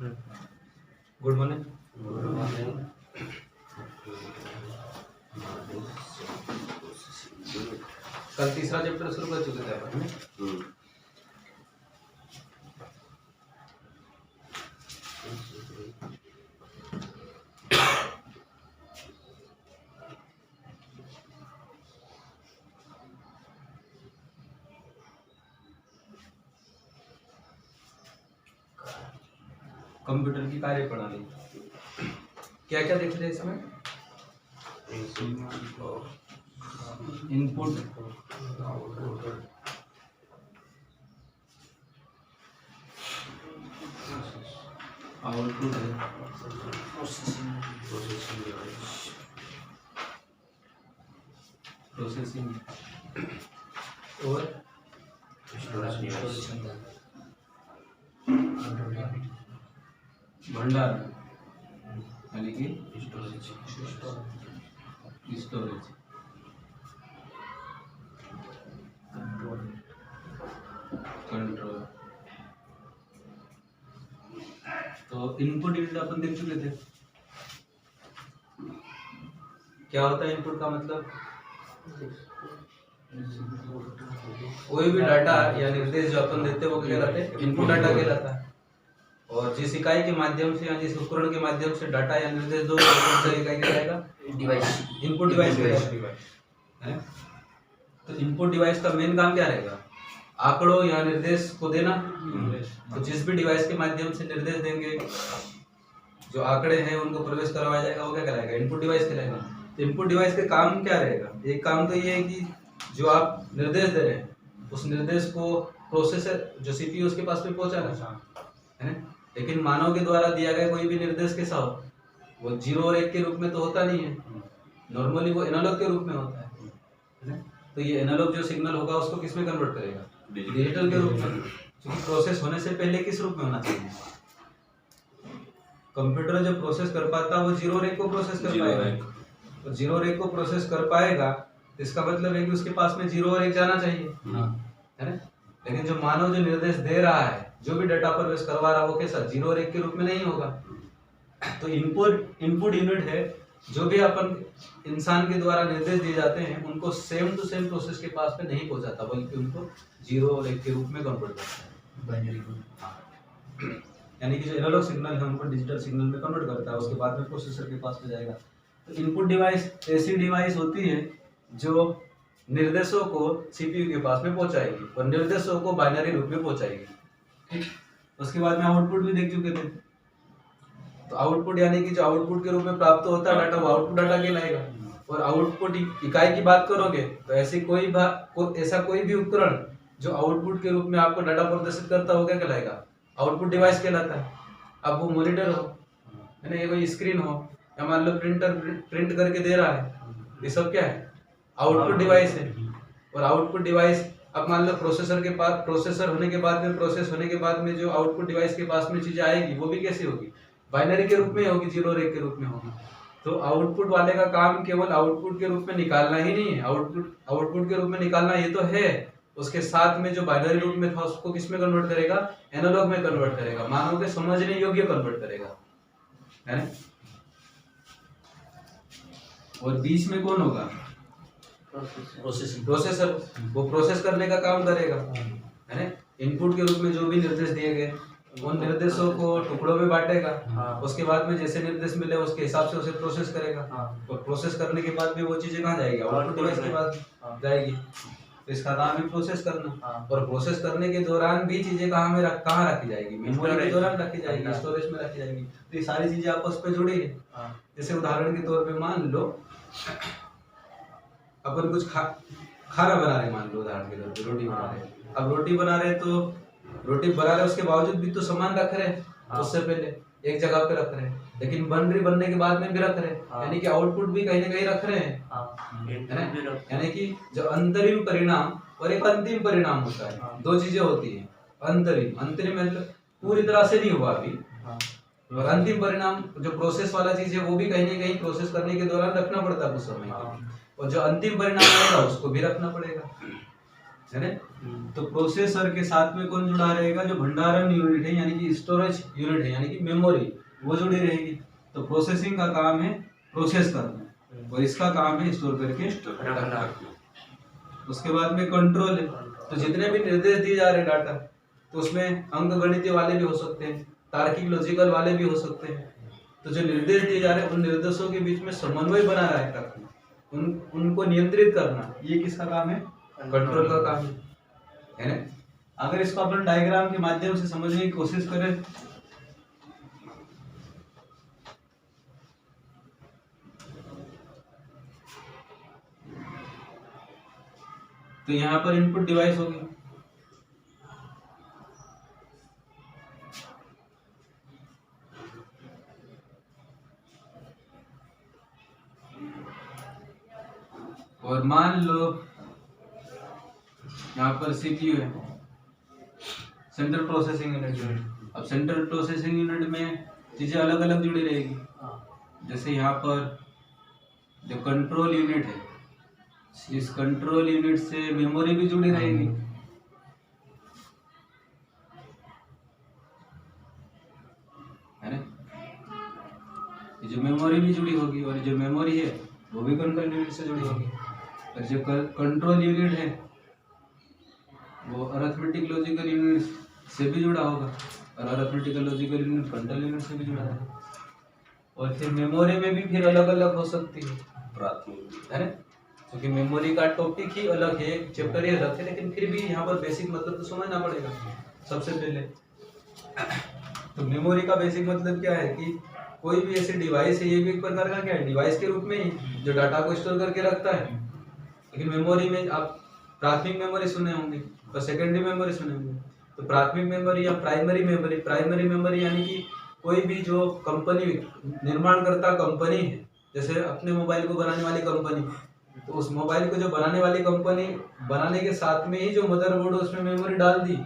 Good morning. कल तीसरा chapter शुरू कर चुके थे अपन। कंप्यूटर की कार्यप्रणाली क्या क्या देख रहे हैं इसमें? इनपुट, आउटपुट है, प्रोसेसिंग और भंडार यानी कि स्टोरेज, कंट्रोल। तो इनपुट यूनिट अपन देख चुके थे। क्या होता है इनपुट का मतलब? कोई भी डाटा या निर्देश जो अपन देते हैं वो क्या कहलाते हैं? इनपुट डाटा कहलाता है। और जिस इकाई के माध्यम से या जिस उपकरण के माध्यम से डाटा या निर्देश दो इकाई कहलाएगा डिवाइस, इनपुट डिवाइस है। तो इनपुट डिवाइस का मेन काम क्या रहेगा? आंकड़ों या निर्देश को देना। तो जिस भी डिवाइस के माध्यम से निर्देश देंगे, जो आंकड़े हैं उनको प्रवेश करवाया जाएगा, वो क्या कहलाएगा? इनपुट डिवाइस कहलाएगा। तो इनपुट डिवाइस का काम क्या रहेगा? एक काम तो ये है कि जो आप निर्देश दे रहे हैं उस निर्देश को प्रोसेसर जो सीपीयू उसके पास में पहुंचाना है। लेकिन मानव के द्वारा दिया गया कोई भी निर्देश कैसा हो, वो 0 और 1 के रूप में तो होता नहीं है। नॉर्मली वो एनालॉग के रूप में होता है। तो ये एनालॉग जो सिग्नल होगा उसको किस में कन्वर्ट करेगा? डिजिटल के रूप में। क्योंकि प्रोसेस होने से पहले किस रूप में होना चाहिए? कंप्यूटर जब प्रोसेस कर पाता है वो 0 और 1 को प्रोसेस कर पाएगा। तो 0 और 1 को प्रोसेस कर पाएगा तो इसका मतलब है कि उसके पास में 0 और 1 जाना चाहिए, है ना? लेकिन जो मानव जो निर्देश दे रहा है, जो भी डाटा प्रवेश करवा रहा है, वो कैसा 0 और 1 के रूप में नहीं होगा। तो इनपुट यूनिट है, जो भी अपन इंसान के द्वारा निर्देश दिए जाते हैं उनको सेम टू सेम प्रोसेस के पास में नहीं पहुंचाता, बल्कि उनको 0 और 1 के रूप में कन्वर्ट करता है। यानी कि जो एनालॉग सिग्नल है उनको डिजिटल सिग्नल में कन्वर्ट करता है, उसके बाद में प्रोसेसर के पास में जाएगा। तो इनपुट डिवाइस ऐसी डिवाइस होती है जो निर्देशों को सीपीयू के पास में पहुंचाएगी और निर्देशों को बाइनरी रूप में पहुंचाएगी। ठीक, उसके बाद में आउटपुट भी देख चुके थे। तो आउटपुट यानी कि जो आउटपुट के रूप में प्राप्त होता है डाटा, वो आउटपुट डाटा कहलाएगा। और आउटपुट इकाई की बात करोगे तो ऐसी ऐसा कोई भी उपकरण जो आउटपुट के रूप में आपको डाटा प्रदर्शित करता हो क्या कहलाएगा? आउटपुट डिवाइस कहलाता है। अब वो मॉनिटर हो, है ना, ये कोई स्क्रीन हो, या मान लो प्रिंटर प्रिंट करके दे रहा है, ये सब क्या है? आउटपुट डिवाइस है। और आउटपुट डिवाइस अब मान लो प्रोसेसर होने के बाद में, प्रोसेस होने के बाद में जो आउटपुट डिवाइस के पास में चीजें आएगी वो भी कैसी होगी? बाइनरी के रूप में होगी, 0 और 1 के रूप में होगी। तो आउटपुट वाले का काम केवल आउटपुट के रूप में निकालना ही नहीं है। आउटपुट के रूप में निकालना ये तो है, उसके साथ में जो बाइनरी रूप में था उसको किस में कन्वर्ट करेगा? एनालॉग में कन्वर्ट करेगा, मानव के समझने योग्य कन्वर्ट करेगा, है ना? और बीच में कौन होगा? प्रोसेसर। वो प्रोसेस करने का काम करेगा, है ना? इनपुट के रूप में जो भी निर्देश दिए गए उन निर्देशों को टुकड़ों में बांटेगा। उसके बाद में जैसे निर्देश मिले उसके हिसाब से उसे प्रोसेस करेगा। और प्रोसेस करने के बाद में वो चीजें कहाँ जाएगी? आउटपुट डिवाइस के पास जाएगी। तो इसका काम है प्रोसेस करना। और प्रोसेस करने के दौरान भी चीजें कहाँ रखी जाएगी? मेमोरी के दौरान रखी जाएगी, स्टोरेज में रखी जाएगी। तो ये सारी चीजें आपस में जुड़ी है। जैसे उदाहरण के तौर पे मान लो अपन कुछ खाना बना रहे, मान लो उदाहरण के तौर पे रोटी बना रहे। अब रोटी बना रहे तो रोटी बना रहे, उसके बावजूद भी तो सामान रख रहे हैं। उससे पहले एक जगह पे रख रहे हैं, लेकिन बनने के बाद में भी रख रहे हैं। यानी कि आउटपुट भी कहीं ना कहीं रख रहे हैं। यानी कि जो अंतरिम परिणाम और एक अंतिम परिणाम होता है, दो चीजें होती है। अंतरिम मतलब पूरी तरह से नहीं हुआ अभी, और अंतिम परिणाम जो प्रोसेस वाला चीज है वो भी कहीं ना कहीं प्रोसेस करने के दौरान रखना पड़ता है कुछ समय। और जो अंतिम परिणाम आएगा उसको भी रखना पड़ेगा। है ना। तो प्रोसेसर के साथ में कौन जुड़ा रहेगा, जो भंडारण यूनिट है यानी कि स्टोरेज यूनिट है यानी कि मेमोरी, वो जुड़ी रहेगी। तो प्रोसेसिंग का काम है प्रोसेस करना और इसका काम है स्टोर करके रखना। उसके बाद में कंट्रोल है। तो जितने भी निर्देश दिए जा रहे डाटा, तो उसमें अंक गणितीय वाले भी हो सकते हैं, तार्किक लॉजिकल वाले भी हो सकते हैं। तो जो निर्देश दिए जा रहे हैं उन निर्देशों के बीच में समन्वय बना रखना, उनको नियंत्रित करना, ये किसका काम है, कंट्रोल का काम है ना। अगर इसको अपन डायग्राम के माध्यम से समझने की कोशिश करें, तो यहाँ पर इनपुट डिवाइस होगी, और मान लो यहाँ पर सीपीयू है, सेंट्रल प्रोसेसिंग यूनिट। अब सेंट्रल प्रोसेसिंग यूनिट में चीजें अलग अलग जुड़ी रहेगी। जैसे यहाँ पर जो कंट्रोल यूनिट है, इस कंट्रोल यूनिट से मेमोरी भी जुड़ी रहेगी, है ना। ये जो मेमोरी भी जुड़ी होगी और जो मेमोरी है वो भी कंट्रोल यूनिट से जुड़ी होगी। और जो कंट्रोल यूनिट है वो अरिथमेटिक लॉजिकल यूनिट से भी जुड़ा होगा और arithmetical logical unit control unit से भी जुड़ा है। और फिर मेमोरी में भी फिर अलग अलग हो सकती है, है ना, क्योंकि मेमोरी का टॉपिक ही अलग है, चैप्टर ही अलग है, लेकिन फिर भी यहाँ पर बेसिक मतलब तो समझना पड़ेगा सबसे पहले। तो मेमोरी का बेसिक मतलब क्या है कि कोई भी ऐसी डिवाइस है, ये भी एक प्रकार का क्या है, डिवाइस के रूप में ही जो डाटा को स्टोर करके रखता है। लेकिन मेमोरी में आप प्राथमिक मेमोरी सुने होंगे और सेकेंडरी मेमोरी सुने होंगे। तो प्राथमिक मेमोरी या प्राइमरी मेमोरी यानी कि कोई भी जो कंपनी निर्माण करता कंपनी है, जैसे अपने मोबाइल को बनाने वाली कंपनी, तो उस मोबाइल को जो बनाने वाली कंपनी बनाने के साथ में ही जो मदरबोर्ड उसमें मेमोरी डाल दी,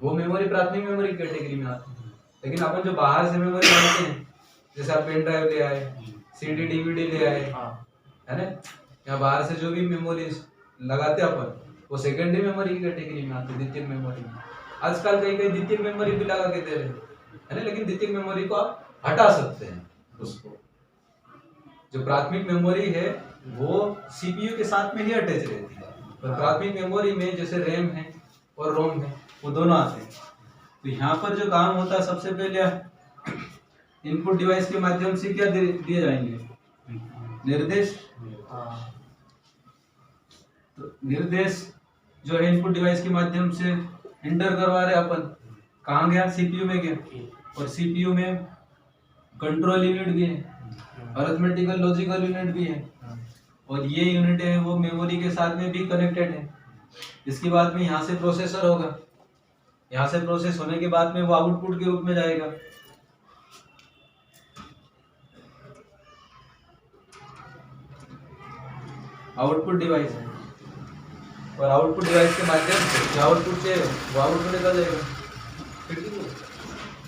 वो मेमोरी प्राथमिक मेमोरी कैटेगरी में आती है। लेकिन अपन जो बाहर से मेमोरी बनाते हैं, जैसे आप पेन ड्राइव ले आए, सीडी डीवीडी ले आए, है ना, या बाहर से जो भी मेमोरी लगाते अपन, वो सेकेंडरी मेमोरी की कैटेगरी में आती है, द्वितीयक मेमोरी में। आजकल कई कई द्वितीयक मेमोरी भी लगा के दे रहे हैं, है ना, लेकिन द्वितीयक मेमोरी को आप हटा सकते हैं। उसको जो प्राथमिक मेमोरी है वो सीपीयू के साथ में ही अटैच रहती है। तो प्राथमिक मेमोरी में जैसे रैम है और रोम है, वो दोनों आते हैं। तो यहाँ पर जो काम होता है, सबसे पहले इनपुट डिवाइस के माध्यम से क्या दिए जाएंगे, निर्देश। तो निर्देश जो है इनपुट डिवाइस के माध्यम से एंटर करवा रहे अपन, कहाँ गया, सीपीयू में गया। और सीपीयू में कंट्रोल यूनिट भी है, अरिथमेटिकल लॉजिकल यूनिट भी है, और ये यूनिट है वो मेमोरी के साथ में भी कनेक्टेड है। इसके बाद में यहाँ से प्रोसेसर होगा, यहाँ से प्रोसेस होने के बाद में वो आउटपुट के रूप में जाएगा। आउटपुट डिवाइस है, और आउटपुट डिवाइस के माध्यम से जो आउटपुट है वो आउटपुट निकल जाएगा।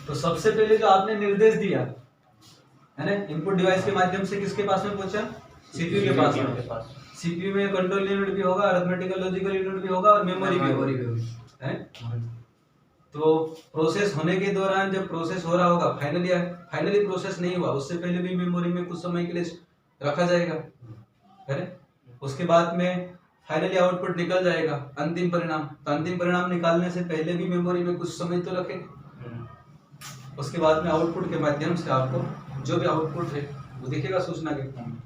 तो सबसे पहले जो आपने निर्देश दिया है ना, इनपुट डिवाइस के माध्यम से किसके पास में पहुंचा, सीपीयू के पास। सीपीयू में कंट्रोल यूनिट भी होगा, अरिथमेटिकल लॉजिकल यूनिट भी होगा और मेमोरी भी होगी, है। तो प्रोसेस होने के दौरान जब प्रोसेस हो रहा होगा, फाइनली प्रोसेस नहीं हुआ, उससे पहले भी मेमोरी में कुछ समय के लिए रखा जाएगा, है ना। उसके बाद में फाइनली आउटपुट निकल जाएगा, अंतिम परिणाम। तो अंतिम परिणाम निकालने से पहले भी मेमोरी में कुछ समय तो रखेंगे। उसके बाद में आउटपुट के माध्यम से आपको जो भी आउटपुट है वो दिखेगा सूचना के फॉर्म में।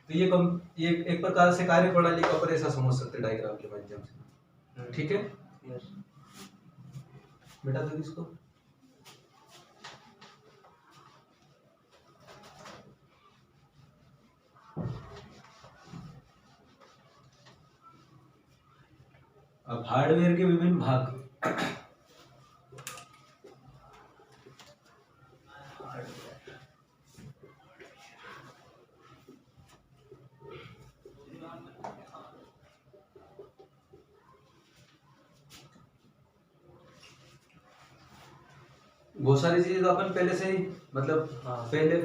तो ये एक प्रकार से कार्य प्रणाली का अपन ऐसा समझ सकते हैं डायग्राम के माध्यम से, ठीक है। बेटा तो इसको अब हार्डवेयर के विभिन्न भाग। बहुत सारी चीजें तो अपन पहले से ही मतलब पहले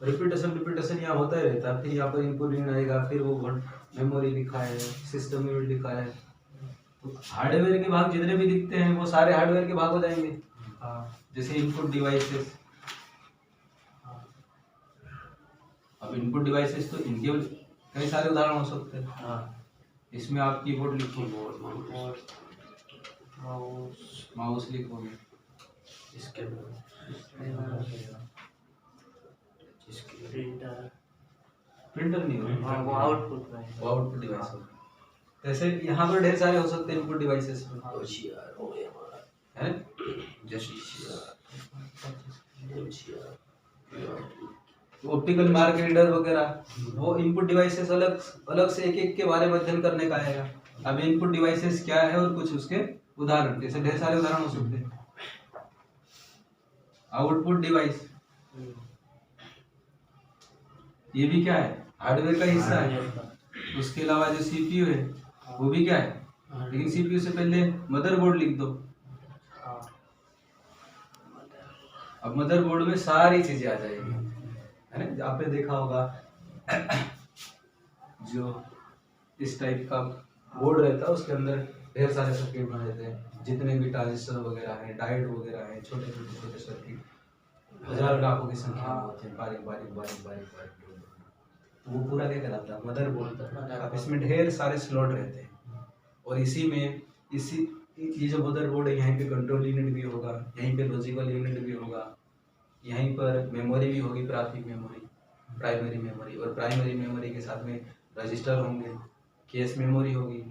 रिपीटेशन यहाँ होता ही रहता है। फिर यहाँ पर इनपुट इन आएगा, फिर वो मेमोरी लिखा है, सिस्टम यूनिट लिखा है। तो हार्डवेयर के भाग जितने भी दिखते हैं वो सारे हार्डवेयर के भाग हो जाएंगे। जैसे इनपुट डिवाइसेस। अब इनपुट डिवाइसेस तो इनके कई सारे उदाहरण हो सकते हैं। इसमें आप कीबोर्ड लिखोगे, माउस लिखोगे, प्रिंटर नहीं होगा, वो आउटपुट डिवाइस होगा। जैसे यहाँ पर ढेर सारे हो सकते हैं इनपुट डिवाइसेस है। ऑप्टिकल मार्क रीडर वगैरह, वो इनपुट डिवाइसेस अलग अलग से एक एक के बारे में अध्ययन करने का आएगा। अब इनपुट डिवाइसेस क्या है और कुछ उसके उदाहरण, जैसे ढेर सारे उदाहरण हो सकते हैं। आउटपुट डिवाइस, ये भी क्या है, हार्डवेयर का हिस्सा है। उसके अलावा जो सीपीयू है वो भी क्या है, लेकिन सीपीयू से पहले मदरबोर्ड लिख दो। अब मदरबोर्ड में सारी चीजें आ जाएगी, है ना। आपने देखा होगा जो इस टाइप का बोर्ड रहता है उसके अंदर ढेर सारे सर्किट बने रहते हैं, जितने भी ट्रांजिस्टर वगैरह हैं, डायोड वगैरह हैं, छोटे छोटे सर्किट हजारों लाखों की संख्या में होते हैं, बारीक बारीक बारीक बारीक बारीक। वो पूरा क्या कहलाता है, मदरबोर्ड। अब इसमें ढेर सारे स्लॉट रहते हैं और इसी में ये जो मदरबोर्ड है, यहीं पे कंट्रोल यूनिट भी होगा, यहीं पे लॉजिकल यूनिट भी होगा, यहीं पर मेमोरी भी होगी, प्राथमिक मेमोरी, प्राइमरी मेमोरी, और प्राइमरी मेमोरी के साथ में रजिस्टर होंगे, कैश मेमोरी होगी,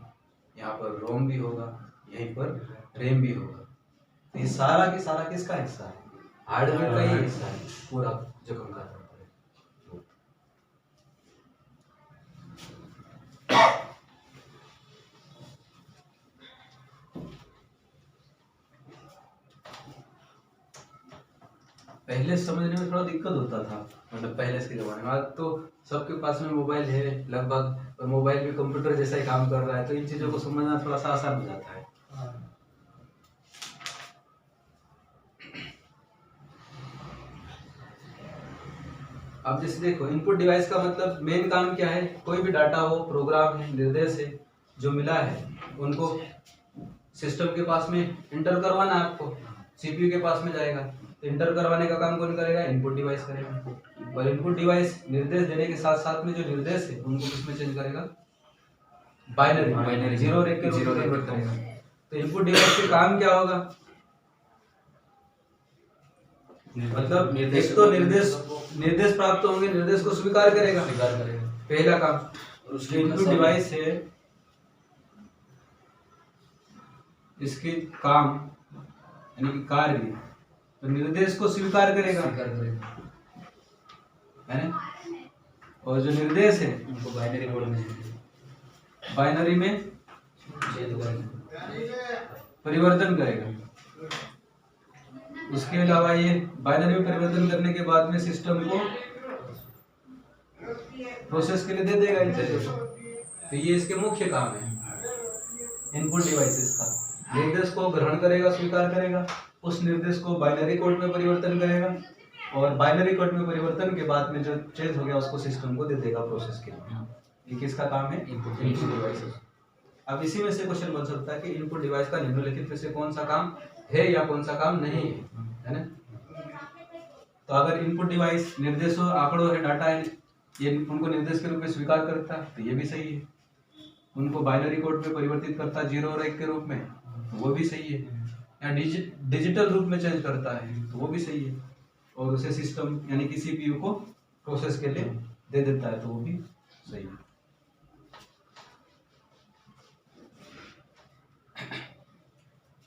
यहाँ पर रोम भी होगा, यहीं पर रैम भी होगा। तो ये सारा के सारा किसका हिस्सा है, हार्डवेयर का ही हिस्सा है पूरा जो काम करता है। पहले समझने में थोड़ा दिक्कत होता था, मतलब पहले के जमाने में। आज तो सबके पास में मोबाइल है लगभग, और मोबाइल में कंप्यूटर जैसा ही काम कर रहा है, तो इन चीजों को समझना थोड़ा सा आसान हो जाता है। अब जैसे देखो, इनपुट डिवाइस का मतलब मेन काम क्या है, कोई भी डाटा हो, प्रोग्राम है, निर्देश है जो मिला है, उनको सिस्टम के पास में इंटर करवाना है। आपको सीपीयू के पास में जाएगा, तो इंटर करवाने का काम कौन करेगा, इनपुट डिवाइस करेगा। और इनपुट डिवाइस निर्देश देने के साथ साथ में जो निर्देश है उनको किसमें चेंज करेगा, बाइनरी, जीरो और एक के रूप में कन्वर्ट करेगा। तो इनपुट डिवाइस के काम क्या होगा, मतलब एक तो निर्देश प्राप्त होंगे, निर्देश को स्वीकार करेगा पहला काम। और उसके इनपुट डिवाइस है, इसके काम यानी कि कार्य, तो निर्देश को स्वीकार करेगा, है ना। और जो निर्देश है उनको बाइनरी में परिवर्तन करेगा। उसके अलावा ये बाइनरी में परिवर्तन करने के बाद में सिस्टम को प्रोसेस के लिए दे देगा इन चीजों को। तो ये इसके मुख्य काम है इनपुट डिवाइसेस का। निर्देश को ग्रहण करेगा, स्वीकार करेगा, उस निर्देश को बाइनरी कोड में परिवर्तन करेगा, और बाइनरी कोड में परिवर्तन के बाद में जो चेंज हो गया उसको सिस्टम को दे देगा प्रोसेस के लिए। ये किसका काम है, इनपुट डिवाइसेस। अब इसी में से क्वेश्चन बन सकता है कि इनपुट डिवाइस का निम्नलिखित में से कौन सा काम है या कौन सा काम नहीं है ना। तो अगर इनपुट डिवाइस निर्देशों, आंकड़ों है, डाटा है, ये उनको निर्देश के रूप में स्वीकार करता है तो ये भी सही है। उनको बाइनरी कोड में परिवर्तित करता है 0 और 1 के रूप में, तो वो भी सही है। या डिजिटल रूप में चेंज करता है तो वो भी सही है। और उसे सिस्टम यानी कि सीपीयू को प्रोसेस के लिए दे देता है तो वो भी सही है।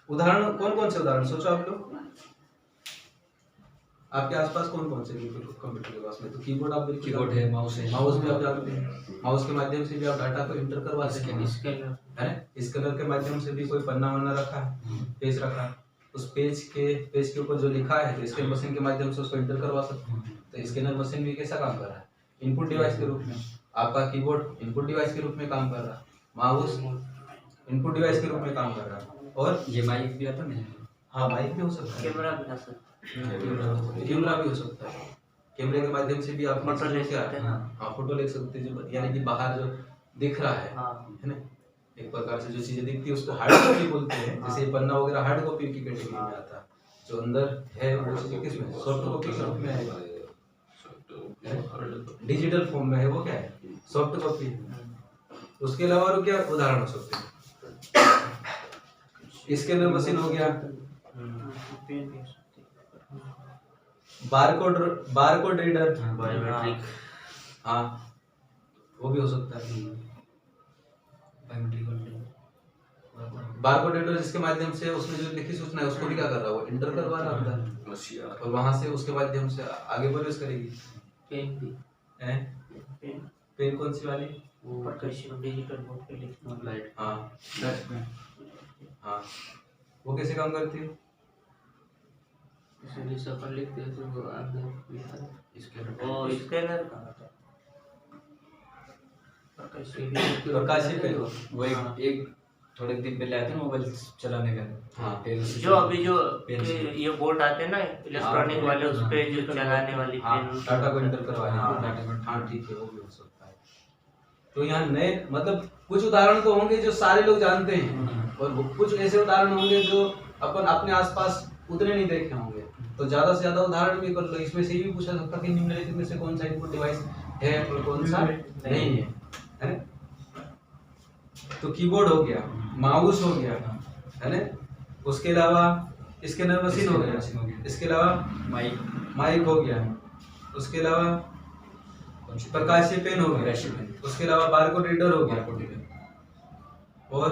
उदाहरण कौन कौन से उदाहरण सोचो आप लोग, आपके आसपास कौन कौन से कंप्यूटर के पास में, तो कीबोर्ड आप बिल्कुल, कीबोर्ड है, माउस है, माउस भी आप जानते हैं, माउस के माध्यम से भी आप डाटा को इंटर करवा सकते हैं। स्कैनर के माध्यम से भी कोई पन्ना वन्ना रखा है, पेज रखा है, उस पेज के ऊपर जो लिखा है तो स्कैन मशीन के माध्यम से उसको इंटर करवा सकते हैं। तो स्कैनर मशीन भी कैसा काम कर रहा है, इनपुट डिवाइस के रूप में। आपका कीबोर्ड इनपुट डिवाइस के रूप में काम कर रहा है, माउस इनपुट डिवाइस के रूप में काम कर रहा है। और ये माइक भी आता नहीं, हाँ माइक भी हो सकता है, कैमरा भी आ सकता है, कैमरा भी हो सकता है। कैमरे के माध्यम से भी आप फोटो ले सकते हैं, हाँ फोटो ले सकते हैं, जो यानी कि बाहर जो दिख रहा है हाँ है ना। एक प्रकार से जो चीजें दिखती है उसको हार्ड कॉपी बोलते हैं, जैसे ये पन्ना वगैरह हार्ड कॉपी की कैटेगरी में आता है। जो अंदर है वो चीजें किस में, सॉफ्ट कॉपी के रूप में आएगा, डिजिटल फॉर्म में है वो क्या है, सॉफ्ट कॉपी। उसके अलावा और क्या उदाहरण हो सकते हैं, स्कैनर मशीन हो गया, बारकोड रीडर, बायोमेट्रिक, हाँ वो भी हो सकता है। बारकोड रीडर जिसके माध्यम से उसमें जो लिखी सूचना है उसको भी क्या कर रहा है, वो इंटर करवा रहा होता है और वहां से उसके माध्यम से आगे प्रोसेस करेगी। पेन भी हैं? पेन कौन सी वाली, वो डिजिटल बोर्ड पे लिखना लाइट। हाँ हाँ वो कैसे काम करती है, इसलिए सफल लिखते हैं तो वो अंदर लिखा है और स्कैनर का प्रकाशीय पेन, वो एक थोड़े दिन पहले आते ना मोबाइल चलाने का। हाँ जो अभी जो पेन से। ये बोर्ड आते हैं ना इलेक्ट्रॉनिक वाले, उस पे जो चलाने वाली हाँ पेन, डाटा को एंटर करवाने हाँ, के लिए। डाटा को एंटर। हाँ ठीक है वो भी हो सकता है। तो यहाँ नए मतलब कुछ उदाहरण तो होंगे जो सारे लोग जानते हैं और कुछ ऐसे उदाहरण होंगे जो अपन अपने आसपास उतने नहीं देखे होंगे। तो ज्यादा से ज्यादा उदाहरण भी कर लो, इसमें से ये भी पूछा सकता कि निम्नलिखित में से कौन सा इनपुट डिवाइस है और कौन सा नहीं है ना। तो कीबोर्ड हो गया, माउस हो गया है ना, उसके अलावा स्कैनर मशीन हो गया, इसके अलावा माइक हो गया, उसके अलावा प्रकाशीय पेन हो गया, उसके अलावा बारकोड रीडर हो गया और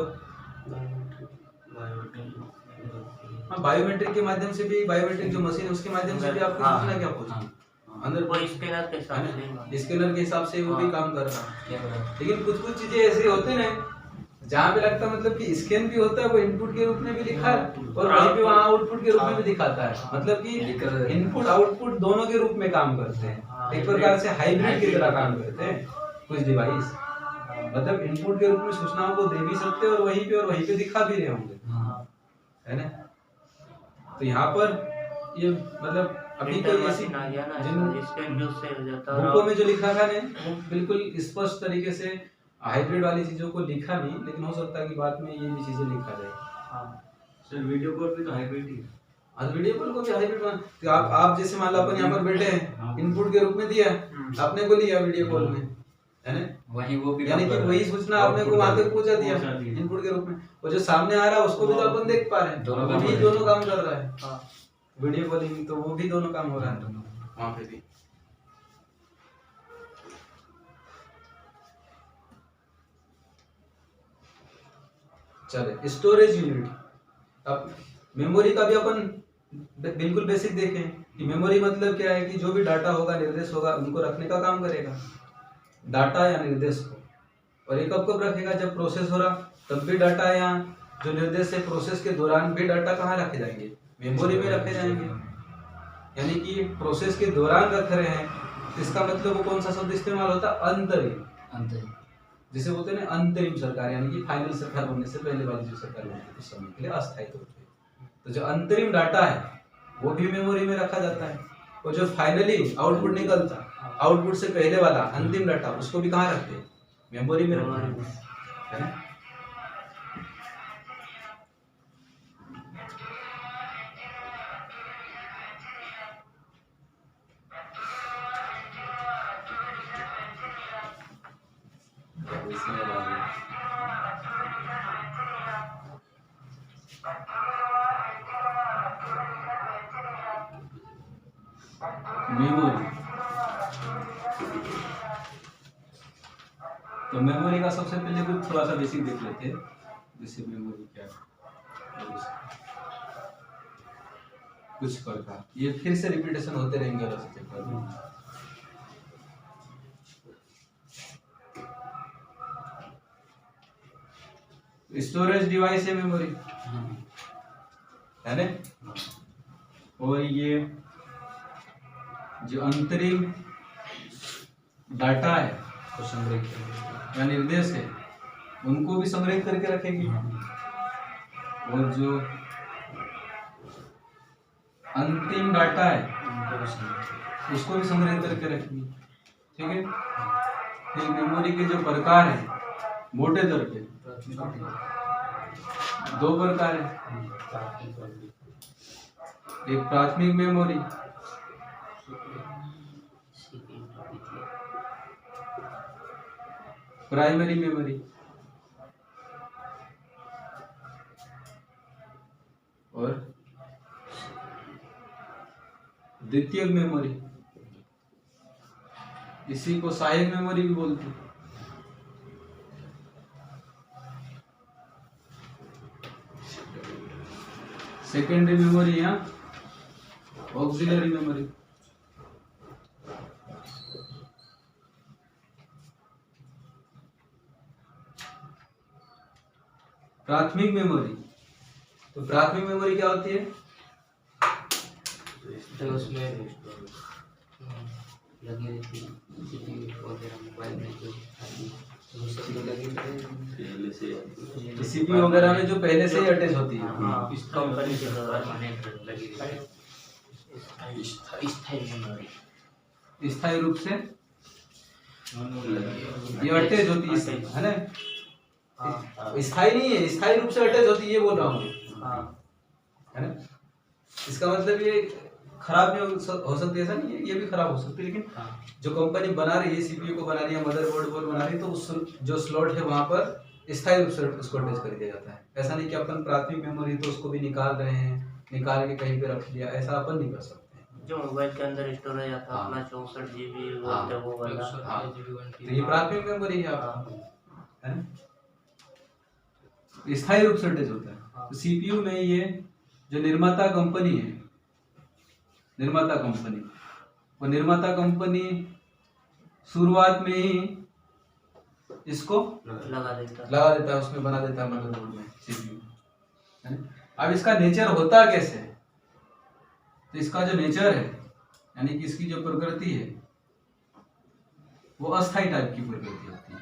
हाँ बायोमेट्रिक के माध्यम से भी, बायोमेट्रिक जो मशीन है उसके माध्यम से भी आपको सूचना क्या पहुंची अंदर वो स्कैनर के साथ नहीं, स्कैनर के हिसाब से वो भी काम कर रहा है। लेकिन कुछ कुछ चीजें ऐसी होती हैं जहाँ पे लगता है मतलब कि स्कैन भी होता है, वो इनपुट के रूप में भी दिखा है और वहीं पे वहाँ आउटपुट के रूप में भी दिखाता है, मतलब कि इनपुट आउटपुट दोनों के रूप में काम करते हैं। एक प्रकार से हाइब्रिड की तरह काम करते हैं कुछ डिवाइस, मतलब इनपुट के रूप में सूचनाओं को दे भी सकते हैं और वहीं पे दिखा भी रहे होंगे, है ना। तो यहाँ पर ये मतलब अभी कोई ऐसी बुकों में जो लिखा था ने वो बिल्कुल स्पष्ट तरीके से हाइब्रिड वाली चीजों को लिखा नहीं, लेकिन हो सकता है कि बाद में ये भी चीजें लिखा जाए। सर वीडियो कॉल भी तो हाइब्रिड ही है। हाँ वीडियो कॉल को भी हाइब्रिड मान, तो आप जैसे मान लो अपन यहाँ पर बैठे हैं, इनपुट के रूप में दिया, आपने को लिया वीडियो कॉल में, है ना, वही वो भी यानी कि वही सूचना आपने को वहां तक पहुंचा दिया इनपुट के रूप में, और जो सामने आ रहा है उसको भी तो अपन देख पा रहे हैं, दोनों काम कर रहा है। वीडियो कॉलिंग तो वो भी दोनों काम हो रहा है वहां पे भी। चले स्टोरेज यूनिट, अब मेमोरी का भी अपन बिल्कुल बेसिक देखें कि मेमोरी मतलब क्या है कि जो भी डाटा होगा, निर्देश होगा, उनको रखने का काम करेगा, डाटा या निर्देश को। और ये कब कब रखेगा, जब प्रोसेस हो रहा तब भी डाटा, या जो निर्देश है प्रोसेस के दौरान भी डाटा कहाँ रखे जाएंगे, मेमोरी में रखे जाएंगे। यानी कि प्रोसेस के दौरान रख रहे हैं, इसका मतलब वो कौन सा शब्द इस्तेमाल होता है, अंतरिम, जिसे बोलते हैं अंतरिम सरकार, यानी कि फाइनल सरकार बनने से पहले वाली जो सरकार बनती है उस समय के लिए अस्थायी तौर पे। तो जो अंतरिम डाटा है वो भी मेमोरी में रखा जाता है, और जो फाइनली आउटपुट निकलता, आउटपुट से पहले वाला अंतिम डाटा, उसको भी कहाँ रखते हैं, मेमोरी में रखते हैं, है ना। मेमोरी, तो मेमोरी का सबसे पहले कुछ थोड़ा सा बेसिक देख लेते हैं, जैसे मेमोरी क्या है, कुछ प्रकार, ये फिर से रिपीटेशन होते रहेंगे अलग से चेक कर। स्टोरेज डिवाइस है मेमोरी, है ना, और ये जो अंतरिम डाटा है तो संग्रहित या निर्देश है उनको भी संग्रहित करके रखेगी, और जो अंतिम डाटा है उसको भी संग्रहित करके रखेगी, ठीक है। तो मेमोरी के जो प्रकार है मोटे दर पे दो प्रकार है, एक प्राथमिक मेमोरी, प्राइमरी मेमोरी, और द्वितीयक मेमोरी। इसी को सहायक मेमोरी भी बोलते हैं। सेकेंडरी मेमोरी या ऑक्सिलरी मेमोरी। प्राथमिक मेमोरी, तो प्राथमिक मेमोरी क्या होती है? तो उसमें लगी रहती है CPU वगैरह मोबाइल में जो वो सब तो लगी रहती है सीपीयू वगैरह में जो पहले से ही अटैच होती है। हाँ, इस कंपनी के परमानेंट लगी रहती है स्थायी मेमोरी, स्थायी रूप से ये अटैच होती है ना? स्थायी नहीं है, स्थायी रूप से अटैच होती है, ये बोल रहा हूँ, है ना? इसका मतलब ये खराब भी हो सकती है, ऐसा नहीं है, ये भी खराब हो सकती है, लेकिन जो कंपनी बना रही है सीपीयू को बना रही है, मदरबोर्ड बोर्ड बना रही है, तो उस जो स्लॉट है वहां पर स्थायी रूप से उसको अटैच कर दिया जाता है। ऐसा नहीं कि अपन प्राथमिक मेमोरी तो उसको भी निकाल रहे हैं, निकाल के कहीं पे रख लिया, ऐसा अपन नहीं कर सकते। जो मोबाइल के अंदर स्टोरेज आता है अपना 64 GB वो वाला, तो ये प्राथमिक मेमोरी है आपका, है ना? स्थायी रूप से अटैच होता है। तो सीपीयू में ये जो निर्माता कंपनी है, निर्माता कंपनी, वो निर्माता कंपनी शुरुआत में ही इसको लगा देता है, उसमें बना देता है मदरबोर्ड में सीपीयू, है ना? अब इसका नेचर होता कैसे है? तो इसका जो नेचर है, यानी कि इसकी जो प्रकृति है, वो अस्थाई टाइप की प्रकृति होती है।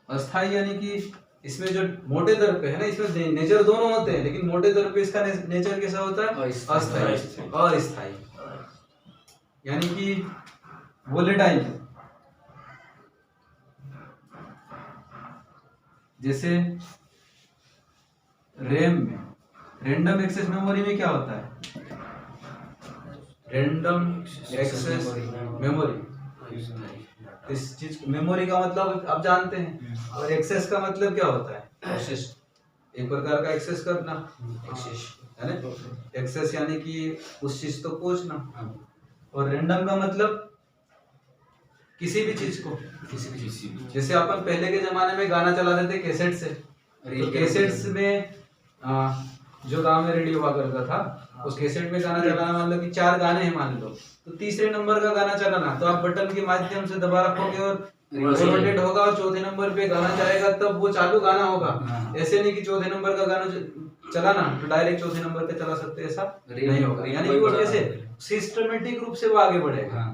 अस्थाई यानी कि इसमें जो मोटे दर पे है ना, इसमें नेचर दोनों होते हैं, लेकिन मोटे दर पे इसका नेचर कैसा होता है? अस्थाई, अस्थाई, यानी कि वोलेटाइल। जैसे रैम में, रैंडम एक्सेस मेमोरी में क्या होता है? रैंडम एक्सेस मेमोरी, इस चीज मेमोरी का मतलब आप जानते हैं, और एक्सेस का मतलब क्या होता है? एक्सेस, एक प्रकार का एक्सेस करना, एक्सेस है ना? एक्सेस यानी कि उस चीज तो पहुंचना, और रैंडम का मतलब किसी भी चीज को, जैसे अपन पहले के जमाने में गाना चला देते कैसेट से, तो कैसेट्स में जो काम में रेडियो हुआ करता था, उस कैसेट में गाना चलाना, मतलब कि 4 गाने हैं मान लो, तो तीसरे नंबर का गाना चलाना, तो आप बटन के माध्यम से दबा रखोगे और रोटेट होगा, और चौथे नंबर पे गाना जाएगा, तब वो चालू गाना होगा। ऐसे नहीं कि चौथे नंबर का गाना चलाना तो डायरेक्ट चौथे नंबर पे चला सकते, ऐसा नहीं होगा। यानी कि वो कैसे सिस्टमेटिक रूप से वो आगे बढ़ेगा,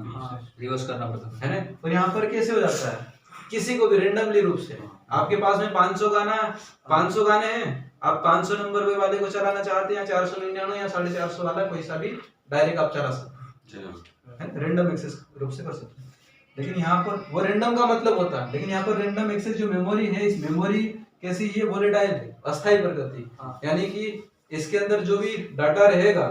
रिवर्स करना पड़ता है ना? और यहाँ पर कैसे हो जाता है? किसी को भी रेंडमली रूप से, आपके पास में 500 गाने हैं, आप 500 नंबर वाले को चलाना चाहते हैं, या 499 या 450 वाला, कोई सा भी डायरेक्ट आप चला सकते हैं, रेंडम एक्सेस रूप से कर सकते हैं। लेकिन यहाँ पर वो रेंडम का मतलब होता है, लेकिन यहाँ पर रेंडम एक्सेस जो मेमोरी है, इस मेमोरी कैसी है? वोलेटाइल है, अस्थायी प्रकृति, यानी कि इसके अंदर जो भी डाटा रहेगा,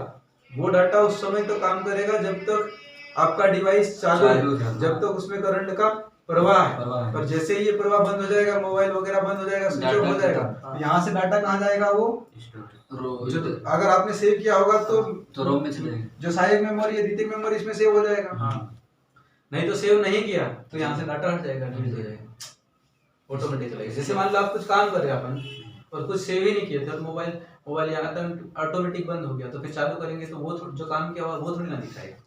वो डाटा उस समय तक काम करेगा जब तक आपका डिवाइस चालू है, जब तक उसमें करंट का प्रवाह है। पर जैसे ही ये प्रवाह बंद हो जाएगा, मोबाइल वगैरह बंद हो जाएगा, स्विच ऑफ हो जाएगा, तो यहाँ से डाटा कहाँ जाएगा? वो जो अगर आपने सेव किया होगा तो रोम में चले जाएगा, जो सहायक मेमोरी है, द्वितीयक मेमोरी, इसमें सेव हो जाएगा। नहीं तो सेव नहीं किया तो यहाँ से डाटा हट जाएगा, डिलीट हो जाएगा ऑटोमेटिकली। जैसे मान लो आप कुछ काम कर रहे हैं अपन, और कुछ सेव ही नहीं किए थे, और मोबाइल यहाँ तक ऑटोमेटिक बंद हो गया, तो फिर चालू करेंगे तो वो जो काम किया हुआ वो थोड़ी ना दिखाएगा।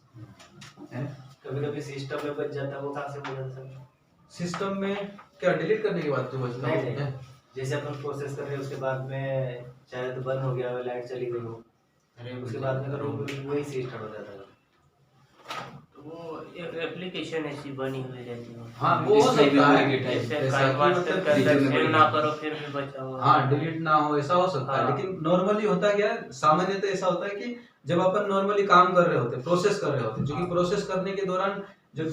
कभी-कभी सिस्टम में बच जाता है, वो कहाँ से बदल सकते हैं? सिस्टम में क्या डिलीट करने के बाद जो बचता है, जैसे अपन प्रोसेस कर रहे हैं, उसके बाद में चाहे तो बंद हो गया, लाइट चली गई हो, उसके बाद में करो वही से स्टार्ट हो जाता है। वो एप्लीकेशन ऐसी बनी हुई रहती है। हाँ वो हो सकता है, सेव ना करो फिर भी बचा हुआ, हाँ डिलीट ना हो, ऐसा हो सकता है। लेकिन नॉर्मली होता क्या है, सामान्यतः ऐसा होता है कि जब अपन नॉर्मली काम कर रहे होते, प्रोसेस कर रहे होते, जो कि प्रोसेस करने के दौरान जो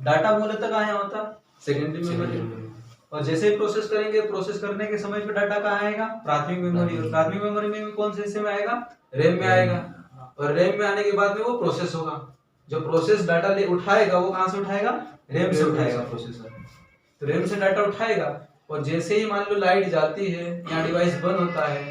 डाटा मूलतः कहाँ होता है? सेकेंडरी मेमोरी, और जैसे ही प्रोसेस करेंगे, प्रोसेस करने के समय पे डाटा कहाँ आएगा? प्राथमिक मेमोरी। और प्राथमिक मेमोरी में भी कौन से हिस्से में आएगा? रैम में आएगा। और रैम में आने के बाद में वो प्रोसेस होगा। जो प्रोसेस डाटा ले उठाएगा वो कहाँ से उठाएगा? रैम से उठाएगा प्रोसेसर। तो रैम से डाटा उठाएगा और जैसे ही मान लो लाइट जाती है या डिवाइस बंद होता है,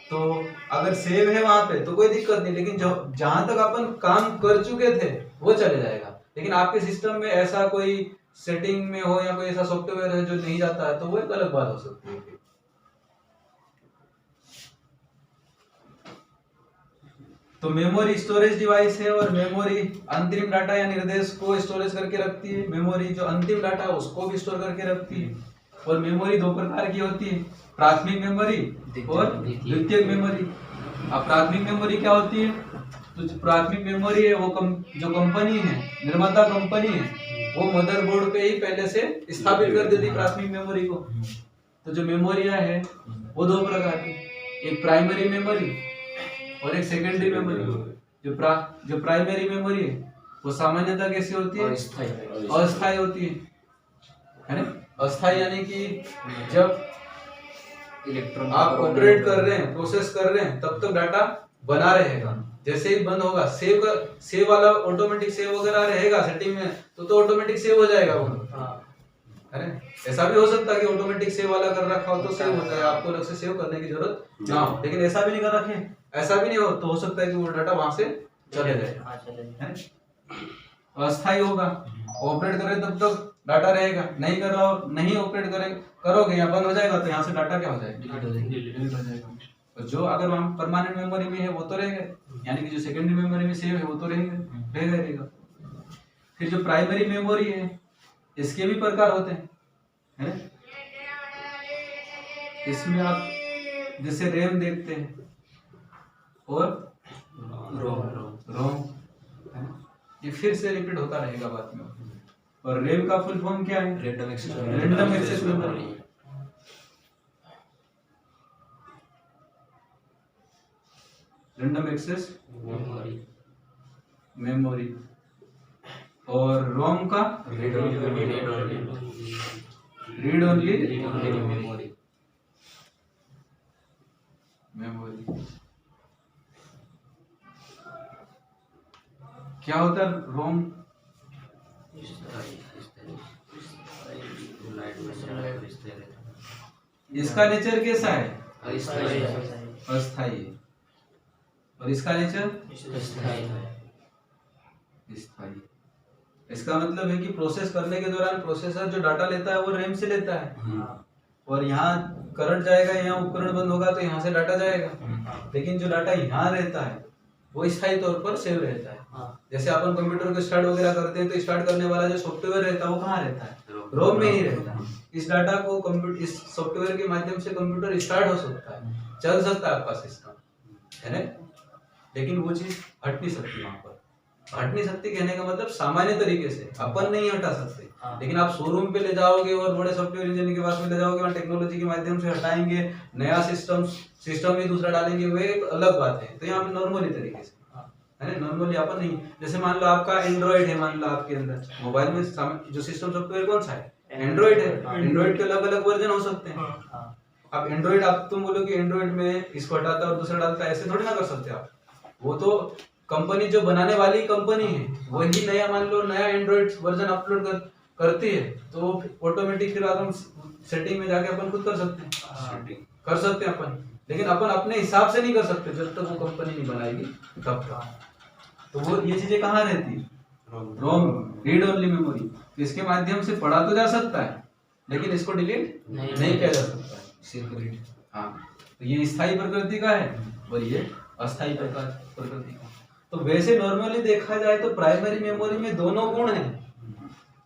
तो अगर सेव है वहां पे तो कोई दिक्कत नहीं, लेकिन जो जहां तक अपन काम कर चुके थे वो चले जाएगा। लेकिन आपके सिस्टम में ऐसा कोई सेटिंग में हो या कोई ऐसा सॉफ्टवेयर है जो नहीं जाता है, तो वो एक अलग बात हो सकती है। तो मेमोरी स्टोरेज डिवाइस है और मेमोरी अंतिम डाटा या निर्देश को स्टोरेज करके रखती है। मेमोरी जो अंतिम डाटा है उसको भी स्टोर करके रखती है। और मेमोरी दो प्रकार की होती है, प्राथमिक मेमोरी और द्वितीयक मेमोरी। अब प्राथमिक मेमोरी क्या होती है? तो जो प्राथमिक मेमोरी है वो जो कंपनी है, निर्माता कंपनी है, वो मदरबोर्ड पे ही पहले से स्थापित कर देती प्राथमिक मेमोरी को। तो जो मेमोरियां है वो दो प्रकार की, एक प्राइमरी मेमोरी और एक सेकेंडरी मेमोरी। जो प्राइमरी मेमोरी है वो सामान्यतः कैसी होती है? अस्थायी होती है ना? अस्थायी यानी कि जब इलेक्ट्रॉन आप ऑपरेट कर रहे हैं, प्रोसेस कर रहे हैं, तब तक डाटा बना रहेगा। जैसे ही बंद होगा, सेव वाला ऑटोमेटिक सेव वगैरह रहेगा सेटिंग में, तो ऑटोमेटिक सेव हो जाएगा वो। अरे ऐसा भी हो सकता है कि ऑटोमेटिक सेव वाला कर रखा हो तो सेव होता है, आपको अलग से सेव करने की जरूरत ना हो। लेकिन ऐसा भी नहीं कर रखे, ऐसा भी नहीं हो तो हो सकता है कि वो डाटा वहां से चले जाए। अस्थायी होगा, ऑपरेट कर रहे तब तक डाटा रहेगा, नहीं कर रहा हो, नहीं ऑपरेट करोगे या बंद हो जाएगा तो यहाँ से डाटा क्या हो जाएगा? डिलीट हो जाएगा। और जो अगर वहाँ परमानेंट मेमोरी में है वो तो रहेगा, यानी कि जो सेकेंडरी मेमोरी में सेव है वो तो रहेगा। फिर जो प्राइमरी मेमोरी है इसके भी प्रकार होते हैं। इसमें आप जैसे रैम देखते हैं और रोम, ये फिर से रिपीट होता रहेगा बाद में। और रैम का फुल फॉर्म क्या है? Random access memory. Random access memory. और रोम का रीड ओनली मेमोरी। क्या होता है रोम? इसका नेचर कैसा है? अस्थायी है। और इसका नेचर स्थायी। इसका मतलब है कि प्रोसेस करने के दौरान प्रोसेसर जो डाटा लेता है वो रैम से लेता है, और यहाँ करंट जाएगा, यहाँ उपकरण बंद होगा तो यहाँ से डाटा जाएगा। लेकिन जो डाटा यहाँ रहता है वो स्थायी तौर पर सेव रहता है। जैसे अपन कंप्यूटर को स्टार्ट वगैरह करते हैं तो स्टार्ट करने वाला जो सॉफ्टवेयर रहता है वो कहाँ रहता है? रोम में ही रहता है। इस डाटा को इस सॉफ्टवेयर के माध्यम से कंप्यूटर स्टार्ट हो सकता है, चल सकता है आपका सिस्टम, है ना? लेकिन वो चीज हट नहीं सकती वहां पर। हट नहीं सकती कहने का मतलब सामान्य तरीके से अपन नहीं हटा सकते, लेकिन आप शोरूम पे ले जाओगे और बड़े सॉफ्टवेयर इंजीनियर के पास में ले जाओगे, वहाँ टेक्नोलॉजी के माध्यम से हटाएंगे, नया सिस्टम भी दूसरा डालेंगे, वो एक अलग बात है। तो यहाँ पे नॉर्मली तरीके से है, नॉर्मली अपन नहीं। जैसे मान लो आपका एंड्रॉइड है, मान लो आपके अंदर मोबाइल में जो सिस्टम सॉफ्टवेयर कौन सा है? एंड्रॉइड है। एंड्रॉइड के अलग अलग वर्जन हो सकते हैं। अब एंड्रॉइड आप तुम बोलो कि एंड्रॉइड में इसको हटाता और दूसरा डालता, ऐसे थोड़ी ना कर सकते आप। वो तो कंपनी जो बनाने वाली कंपनी है वही नया, मान लो नया एंड्रॉइड वर्जन अपलोड करती है तो ऑटोमेटिक फिर हम सेटिंग में जाके अपन खुद कर सकते हैं अपन। लेकिन अपन अपने हिसाब से नहीं कर सकते जब तक वो कंपनी नहीं बनाएगी तब तक। तो वो ये चीजें कहाँ रहती है? रोम, रीड ओनली मेमोरी। इसके माध्यम से पढ़ा तो जा सकता है लेकिन इसको डिलीट नहीं किया जा सकता है, सिर्फ रीड। हाँ, तो ये स्थायी प्रकृति का है और ये अस्थायी प्रकृति का। तो वैसे नॉर्मली देखा जाए तो प्राइमरी मेमोरी में दोनों गुण हैं,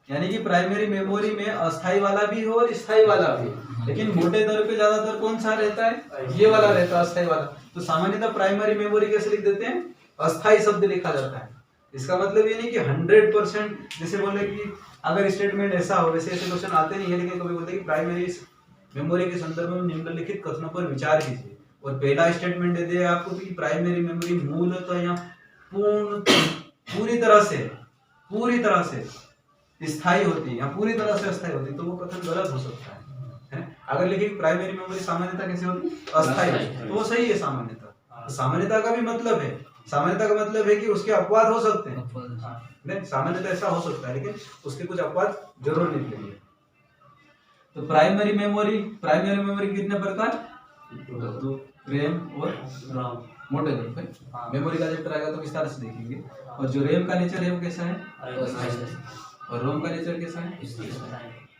यानी कि प्राइमरी मेमोरी में अस्थायी वाला भी हो और स्थायी वाला भी, लेकिन मोटे तौर पे ज्यादातर कौन सा रहता है? ये वाला रहता है, अस्थायी वाला। तो सामान्यतः प्राइमरी मेमोरी कैसे लिख देते हैं? अस्थायी शब्द लिखा जाता है। इसका मतलब ये नहीं कि 100%, जैसे बोले कि अगर स्टेटमेंट ऐसा हो, वैसे ऐसे क्वेश्चन आते नहीं है, लेकिन कभी बोलते हैं कि प्राइमरी मेमोरी के संदर्भ में निम्नलिखित कथनों पर विचार कीजिए, और पहला स्टेटमेंट दे दिया आपको कि प्राइमरी मेमोरी मूलतः या पूरी तरह से स्थायी होती है या पूरी तरह से अस्थायी होती है, तो वो कथन गलत हो सकता है। अगर लिखे प्राइमरी मेमोरी सामान्यता कैसे होगी, अस्थायी, तो वो सही है सामान्यता। तो सामान्यता का भी मतलब है, सामान्यता का मतलब है कि उसके अपवाद हो सकते हैं, नहीं सामान्यता ऐसा हो सकता है लेकिन उसके कुछ अपवाद जरूर निकलेंगे। तो प्राइमरी मेमोरी कितने प्रकार, दो, रैम और रोम, मोटे तौर पे मेमोरी का चैप्टर आएगा तो विस्तार से देखेंगे। और जो रैम का नेचर है वो कैसा है, और रोम का नेचर कैसा है,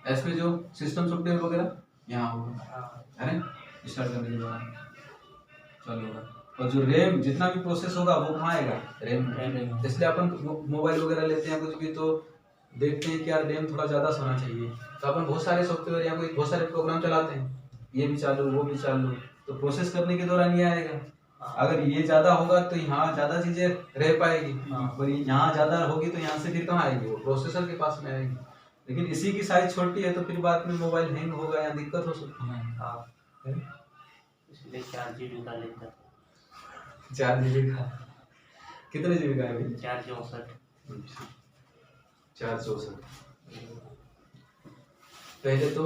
एस पे जो सिस्टम सॉफ्टवेयर वगैरह यहाँ होगा, है ना, स्टार्ट करने के बाद चालू होगा। और जो रैम जितना भी प्रोसेस होगा वो कहाँ आएगा, रैम। इसलिए अपन मोबाइल वगैरह लेते हैं कुछ भी तो देखते हैं कि यार रैम थोड़ा ज़्यादा सोना चाहिए, तो अपन बहुत सारे सॉफ्टवेयर या कोई बहुत सारे प्रोग्राम चलाते हैं, ये भी चालू वो भी चालू, तो प्रोसेस करने के दौरान ये आएगा। अगर ये ज़्यादा होगा तो यहाँ ज़्यादा चीज़ें रह पाएगी, और यहाँ ज़्यादा होगी तो यहाँ से फिर कहाँ आएगी, वो प्रोसेसर के पास में आएगी। लेकिन इसी की साइज छोटी है तो फिर बाद में मोबाइल हैंग होगा या दिक्कत हो सकती है। इसलिए 4 GB का लेता है। 4 GB का, कितने GB का है भाई, 464। 464। पहले तो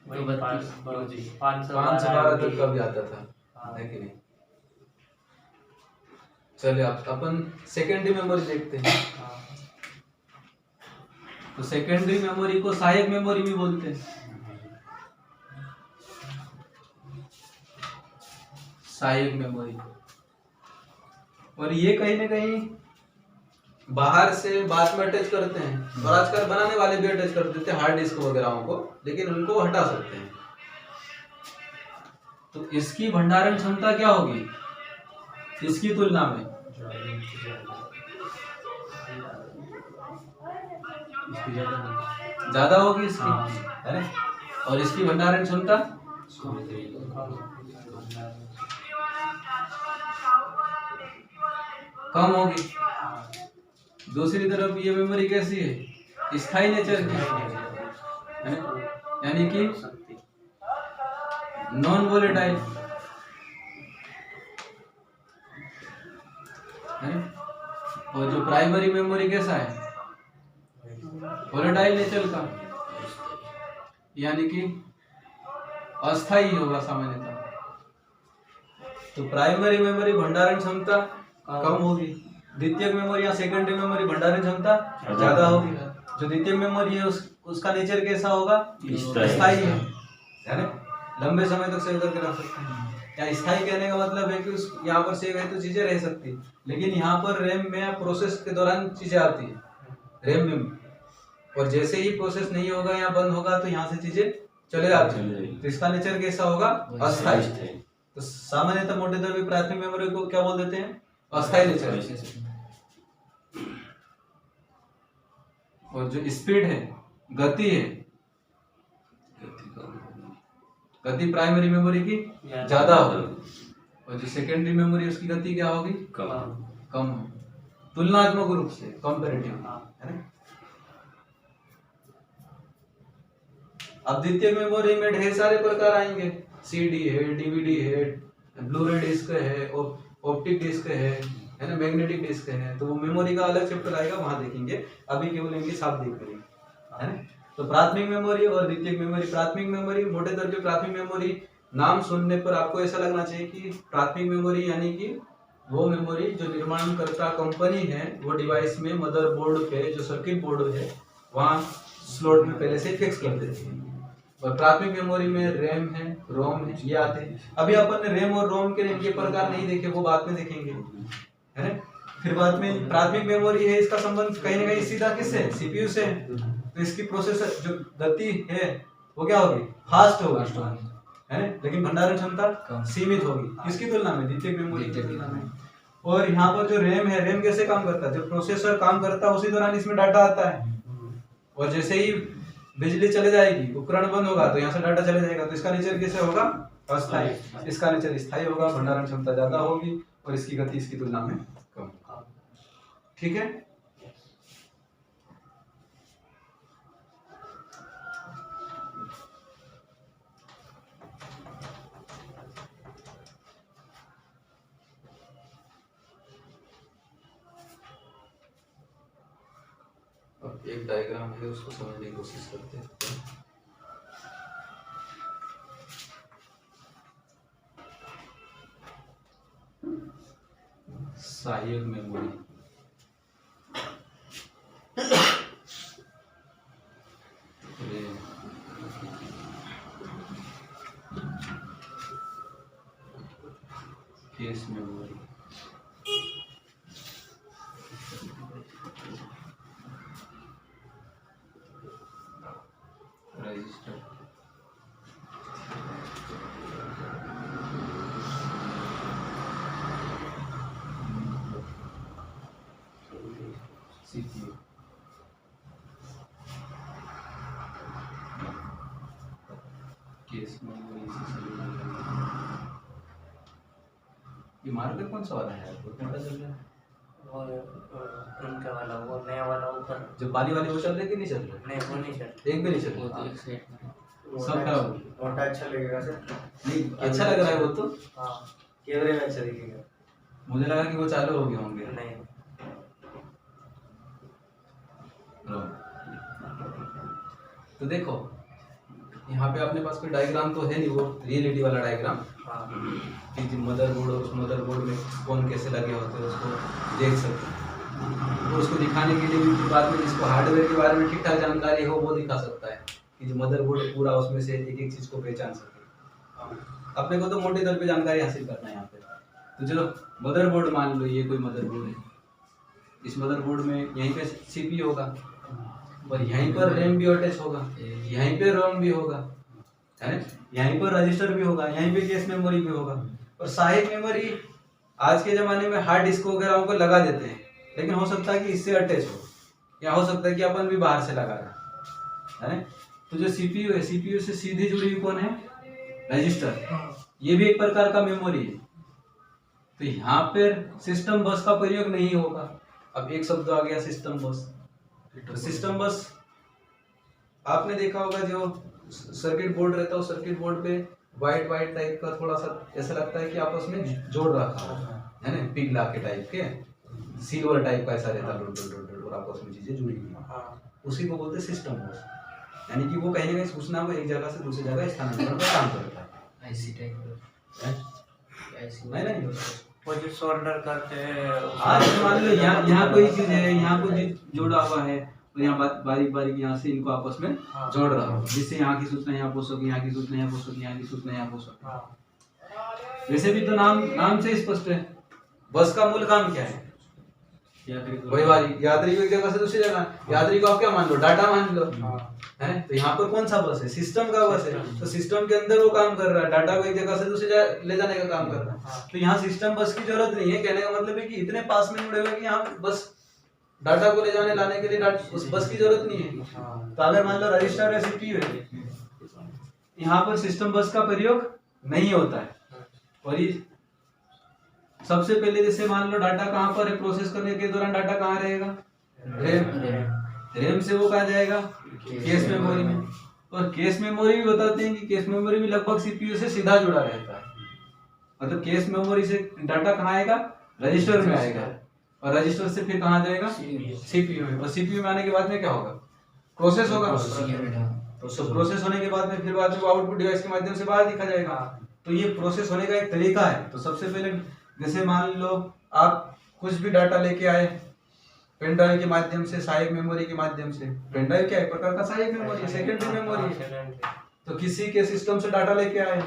वही 512 512 तक कभी आता था, है कि नहीं। चलिए अब अपन सेकेंडरी मेमोरी देखते हैं। तो सेकेंडरी मेमोरी को सहायक मेमोरी भी बोलते हैं, सहायक मेमोरी। और ये कहीं ना कहीं बाहर से बाद में अटैच करते हैं, और आजकल बनाने वाले भी अटैच कर देते हैं हार्ड डिस्क वगैरह को, लेकिन उनको हटा सकते हैं। तो इसकी भंडारण क्षमता क्या होगी इसकी तुलना में, ज्यादा होगी इसकी, है ना, और इसकी भंडारण क्षमता कम होगी। दूसरी तरफ ये मेमोरी कैसी है, स्थायी नेचर की है, यानी कि नॉन वोलेटाइल है। और जो प्राइमरी मेमोरी कैसा है, वोलेटाइल नेचर का, यानी कि अस्थायी होगा सामान्यतः। तो प्राइमरी मेमोरी भंडारण क्षमता कम होगी, द्वितीयक मेमोरी या सेकेंडरी मेमोरी भंडारण क्षमता ज्यादा होगी। जो द्वितीयक मेमोरी है उसका नेचर कैसा होगा, स्थायी है ना, लंबे समय तक सेव करके रख सकते हैं। या स्थायी कहने का मतलब है कि उस यहाँ पर सेव है तो चीजें रह सकती, लेकिन यहाँ पर रैम में प्रोसेस के दौरान चीजें आती है रैम में, और जैसे ही प्रोसेस नहीं होगा या बंद होगा तो यहाँ से चीजें चले जाती हैं। तो इसका नेचर कैसा होगा, अस्थायी। तो सामान्यतः मोटे तौर पर प्राथमिक मेमोरी को क्या बोल देते हैं, अस्थायी नेचर। और जो स्पीड है, गति है, गति प्राइमरी मेमोरी की ज्यादा होगी, और जो सेकेंडरी मेमोरी उसकी गति क्या होगी, कम तुलनात्मक रूप से, कंपैरेटिव, है ना। अब द्वितीय मेमोरी में ढेर सारे प्रकार आएंगे, सीडी है, डीवीडी है, ब्लूरे डिस्क है, ऑप्टिक डिस्क है ना, मैग्नेटिक डिस्क है। तो वो मेमोरी का अलग चैप्टर आएगा, वहां देखेंगे, अभी केवल इनकी साफ देख करेंगे, है ना। तो प्राथमिक मेमोरी और द्वितीयक मेमोरी। प्राथमिक मेमोरी मोटे तौर पे प्राथमिक मेमोरी नाम सुनने पर आपको ऐसा लगना चाहिए कि प्राथमिक मेमोरी यानी कि वो मेमोरी जो निर्माणकर्ता कंपनी है वो डिवाइस में मदरबोर्ड पे जो सर्किट बोर्ड है वहाँ स्लॉट में पहले से फिक्स कर देती है। और प्राथमिक मेमोरी में रैम है, रोम है, ये आते हैं। अभी अपन ने रैम और रोम के इनके प्रकार नहीं देखे, वो बाद में देखेंगे, है ना। फिर बाद में प्राथमिक मेमोरी है, इसका संबंध कहीं ना कहीं सीधा किससे, सीपीयू से। तो इसकी प्रोसेसर जो गति है वो क्या होगी, फास्ट होगी, है ना, लेकिन भंडारण क्षमता सीमित होगी। किसकी तुलना में, द्वितीयक मेमोरी की तुलना में। और यहाँ पर जो रैम है, रैम कैसे काम करता है, जब प्रोसेसर काम करता है उसी दौरान इसमें डाटा आता है, और जैसे ही बिजली चले जाएगी, उपकरण बंद होगा तो यहाँ से डाटा चले जाएगा। तो इसका नेचर कैसे होगा, अस्थायी। इसका नेचर स्थायी होगा, भंडारण क्षमता ज्यादा होगी और इसकी गति इसकी तुलना में कम। ठीक है। अब एक डायग्राम है, उसको समझने की कोशिश करते हैं। सहायक memory. Case memory, register, CPU, case memory. ये मार्कर कौन सा वाला है आपको पता चल रहा है? वो उनका वाला, वो नया वाला ऊपर। जो बाली वाले वो चल रहे कि नहीं चल रहे? नहीं वो नहीं चल, एक भी नहीं चल वो रहा। तो एक साइड में सब खराब। मोटा अच्छा लगेगा सर। नहीं अच्छा लग रहा है वो तो। हाँ कैमरे में अच्छा दिखेगा। मुझे लगा कि वो चालू हो गए होंगे। नहीं तो देखो यहाँ पे अपने पास कोई डायग्राम तो है नहीं, वो रियलिटी वाला डायग्राम हाँ कि जो मदरबोर्ड और उस मदरबोर्ड में कौन कैसे लगे होते हैं उसको देख सकते हैं। और उसको दिखाने के लिए भी बाद में जिसको हार्डवेयर के बारे में ठीक ठाक जानकारी हो वो दिखा सकता है कि जो मदरबोर्ड पूरा उसमें से एक एक चीज़ को पहचान सके। अपने को तो मोटे तौर पे जानकारी हासिल करना है यहाँ पे। तो चलो मदरबोर्ड मान लो, ये कोई मदरबोर्ड है। इस मदरबोर्ड में यहीं पे सीपीयू होगा और यहीं पर रैम भी अटैच होगा, यहीं पे रोम भी होगा, है ना? यहीं पर रजिस्टर भी होगा, यहीं पे केस मेमोरी भी होगा। और सहायक मेमोरी आज के ज़माने में हार्ड डिस्क वगैरह को लगा देते हैं, लेकिन हो सकता है कि इससे अटैच हो, या हो सकता है कि अपन भी बाहर से लगा रहा है। तो जो सीपीयू है, सीपीयू से सीधी जुड़ी हुई कौन है? रजिस्टर। ये भी एक प्रकार का मेमोरी है। तो यहाँ पर सिस्टम बस का प्रयोग नहीं होगा। अब एक शब्द आ गया सिस्टम बस। तो सिस्टम बस आपने देखा होगा जो सर्किट बोर्ड रहता है, उस सर्किट बोर्ड पे वाइट वाइट टाइप का थोड़ा सा ऐसा लगता है कि आपस में जोड़ रखा है ना, पिघला के टाइप के सिल्वर टाइप का ऐसा रहता है और आपस में चीजें जुड़ी हुई हैं। उसी को बोलते हैं सिस्टम बस। यानी कि वो कहीं ना कहीं सूचना को एक जगह से दूसरी जगह स्थानांतरण का काम करता है। आईसी टाइप हैं? नहीं वो जो सोल्डर करते हैं। आज मान लो यहाँ कोई चीज है, यहाँ कोई चीज जोड़ा हुआ है और यहाँ बारीक बारीक यहाँ से इनको आपस में जोड़ रहा हो, जिससे यहाँ की सूचना यहाँ पहुंच सके, यहाँ की सूचना यहाँ पहुंच सके, यहाँ की सूचना यहाँ पहुंच सके। वैसे भी तो नाम से स्पष्ट है, बस का मूल काम क्या है? वही वाली यात्री को एक जगह से दूसरी जगह, यात्री को आप क्या मान लो? डाटा मान लो, है? तो यहाँ पर कौन सा बस है? सिस्टम का बस है। तो सिस्टम के अंदर वो काम कर रहा है, डाटा को एक जगह से दूसरी जगह ले जाने का काम कर रहा है। तो यहाँ सिस्टम बस की जरूरत नहीं है। कहने का मतलब है कि इतने पास में जुड़े हुए कि यहाँ बस डाटा को ले जाने लाने के लिए उस बस की जरूरत नहीं है। तो अगर मान लो रजिस्टर या सीपीयू है, यहाँ पर सिस्टम बस का प्रयोग नहीं होता है। और ये सबसे पहले जैसे मान लो डाटा कहाँ पर है, प्रोसेस करने के दौरान डाटा कहाँ रहेगा? रैम से वो कहाँ जाएगा? केस मेमोरी में। और केस मेमोरी भी बताते हैं कि केस मेमोरी भी लगभग सीपीयू से सीधा जुड़ा रहता है। मतलब केस मेमोरी से डाटा कहाँ आएगा? रजिस्टर में आएगा, और रजिस्टर से फिर कहाँ जाएगा? सीपीयू में। और सीपीयू में आने के बाद में क्या होगा? प्रोसेस होगा। तो प्रोसेस होने के बाद में फिर बाद में आउटपुट डिवाइस के माध्यम से बाहर दिखा जाएगा। तो ये प्रोसेस होने का एक तरीका है। तो सबसे पहले जैसे मान लो आप कुछ भी डाटा लेके आए पेन ड्राइव के माध्यम से, सहायक मेमोरी के माध्यम से। पेन ड्राइव क्या है? प्रकार का सहायक मेमोरी, सेकेंडरी मेमोरी है। तो किसी के सिस्टम से डाटा लेके आए,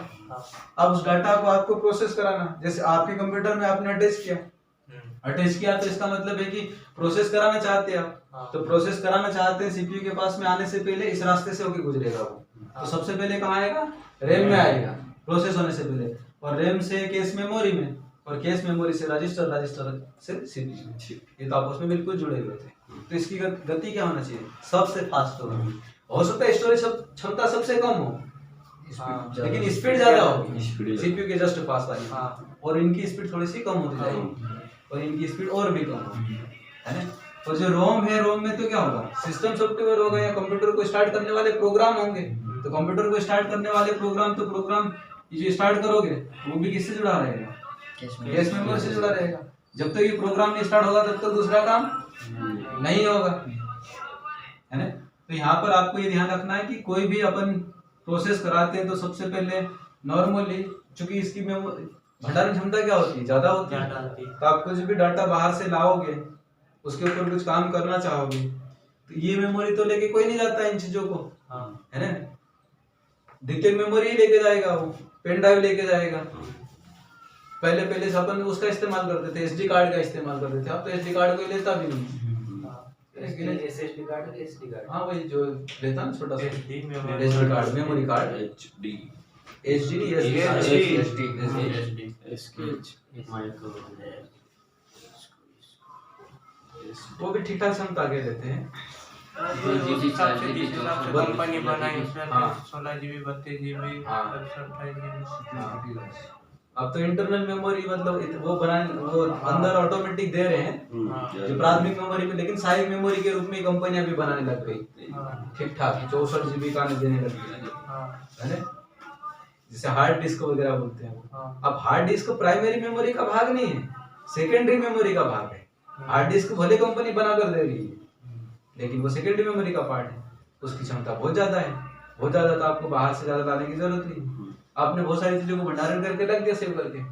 अब उस डाटा को आपको प्रोसेस कराना। जैसे आपके कंप्यूटर में आपने अटैच किया तो इसका मतलब है कि प्रोसेस कराना चाहते हैं आप। तो प्रोसेस कराना चाहते हैं, सीपीयू के पास में आने से पहले इस रास्ते से होके गुजरेगा वो। तो सबसे पहले कहाँ आएगा? रैम में आएगा प्रोसेस होने से पहले, और रैम से केस मेमोरी में, और केस मेमोरी से रजिस्टर, रजिस्टर से सीपीयू। ये तो आपस में बिल्कुल जुड़े हुए थे। तो इसकी गति क्या होना चाहिए? सबसे फास्ट हो सकता है स्टोरेज क्षमता सबसे कम हो, लेकिन स्पीड ज्यादा होगी सीपीयू के जस्ट पास वाली। और इनकी स्पीड थोड़ी सी कम होती जाएगी, और इनकी स्पीड और भी कम होगी, है ना? और जो रोम है, रोम में तो क्या होगा? सिस्टम सॉफ्टवेयर होगा, या कंप्यूटर को स्टार्ट करने वाले प्रोग्राम होंगे। तो कंप्यूटर को स्टार्ट करने वाले प्रोग्राम जो स्टार्ट करोगे वो भी किससे जुड़ा रहेगा? केस मेमोरी से जुड़ा रहेगा। जब तक ये प्रोग्राम नहीं स्टार्ट होगा तब तक दूसरा काम नहीं होगा, है ना? तो यहाँ पर आपको ये ध्यान रखना है कि कोई भी अपन प्रोसेस कराते हैं तो सबसे पहले नॉर्मली, चूंकि इसकी भंडारण क्षमता क्या होती है, ज्यादा होती है। ज्यादा होती है। तो आप कुछ भी डाटा बाहर से लाओगे, उसके ऊपर कुछ काम करना चाहोगे, तो ये मेमोरी तो लेके कोई नहीं जाता है इन चीजों को, हाँ। है ना। द्वितीयक मेमोरी ही लेके जाएगा, वो पेन ड्राइव लेके जाएगा। पहले से अपन उसका इस्तेमाल करते थे, एसडी कार्ड का इस्तेमाल करते थे, अब तो एसडी कार्ड कोई लेता भी नहीं। SSD card, SD card. हाँ वही जो लेता ना छोटा सा SD SD card, memory card, HD HD micro वो भी ठीक ठाक क्षमता के देते हैं। कंपनी बनाई उसमें हाँ। 16 GB 32 GB हाँ। 28 GB। अब तो इंटरनल मेमोरी मतलब वो बनाने, वो अंदर ऑटोमेटिक दे रहे हैं जो प्राथमिक मेमोरी में, लेकिन सहायक मेमोरी के रूप में कंपनियां भी बनाने लग गई ठीक ठाक, 64 GB का देने लग गई, है ना, जिसे हार्ड डिस्क वगैरह बोलते हैं। अब हार्ड डिस्क प्राइमरी मेमोरी का भाग नहीं है, सेकेंडरी मेमोरी का भाग है। हार्ड डिस्क भले कंपनी बना कर दे रही है, लेकिन वो सेकेंडरी मेमोरी का पार्ट है, उसकी क्षमता बहुत ज्यादा है, बहुत ज्यादा, तो आपको बाहर से ज्यादा लाने की जरूरत नहीं। आपने बहुत सारी चीजों को भंडारण करके रख दिया, सेव करके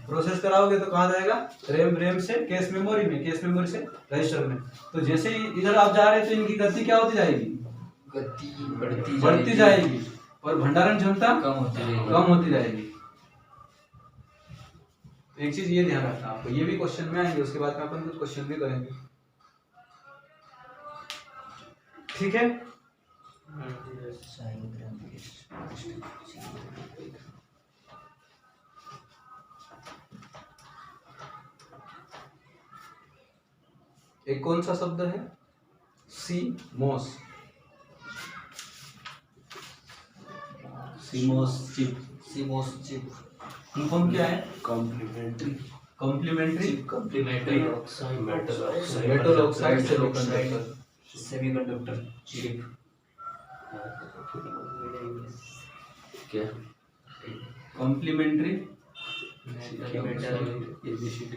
प्रोसेस कराओगे तो कहाँ जाएगा, रैम से कैश मेमोरी में, कैश मेमोरी से रजिस्टर में। तो जैसे ही इधर आप जा रहे हैं तो इनकी गति क्या होती जाएगी, गति बढ़ती जाएगी, और भंडारण क्षमता कम होती जाएगी। एक चीज ये ध्यान रखना आपको, ये भी क्वेश्चन में आएंगे, उसके बाद में अपन कुछ क्वेश्चन भी करेंगे, ठीक है। एक कौन सा शब्द है, सीमोस, सीमोस चिप, फुल क्या है, complementary metal oxide semiconductor chip. क्या complementary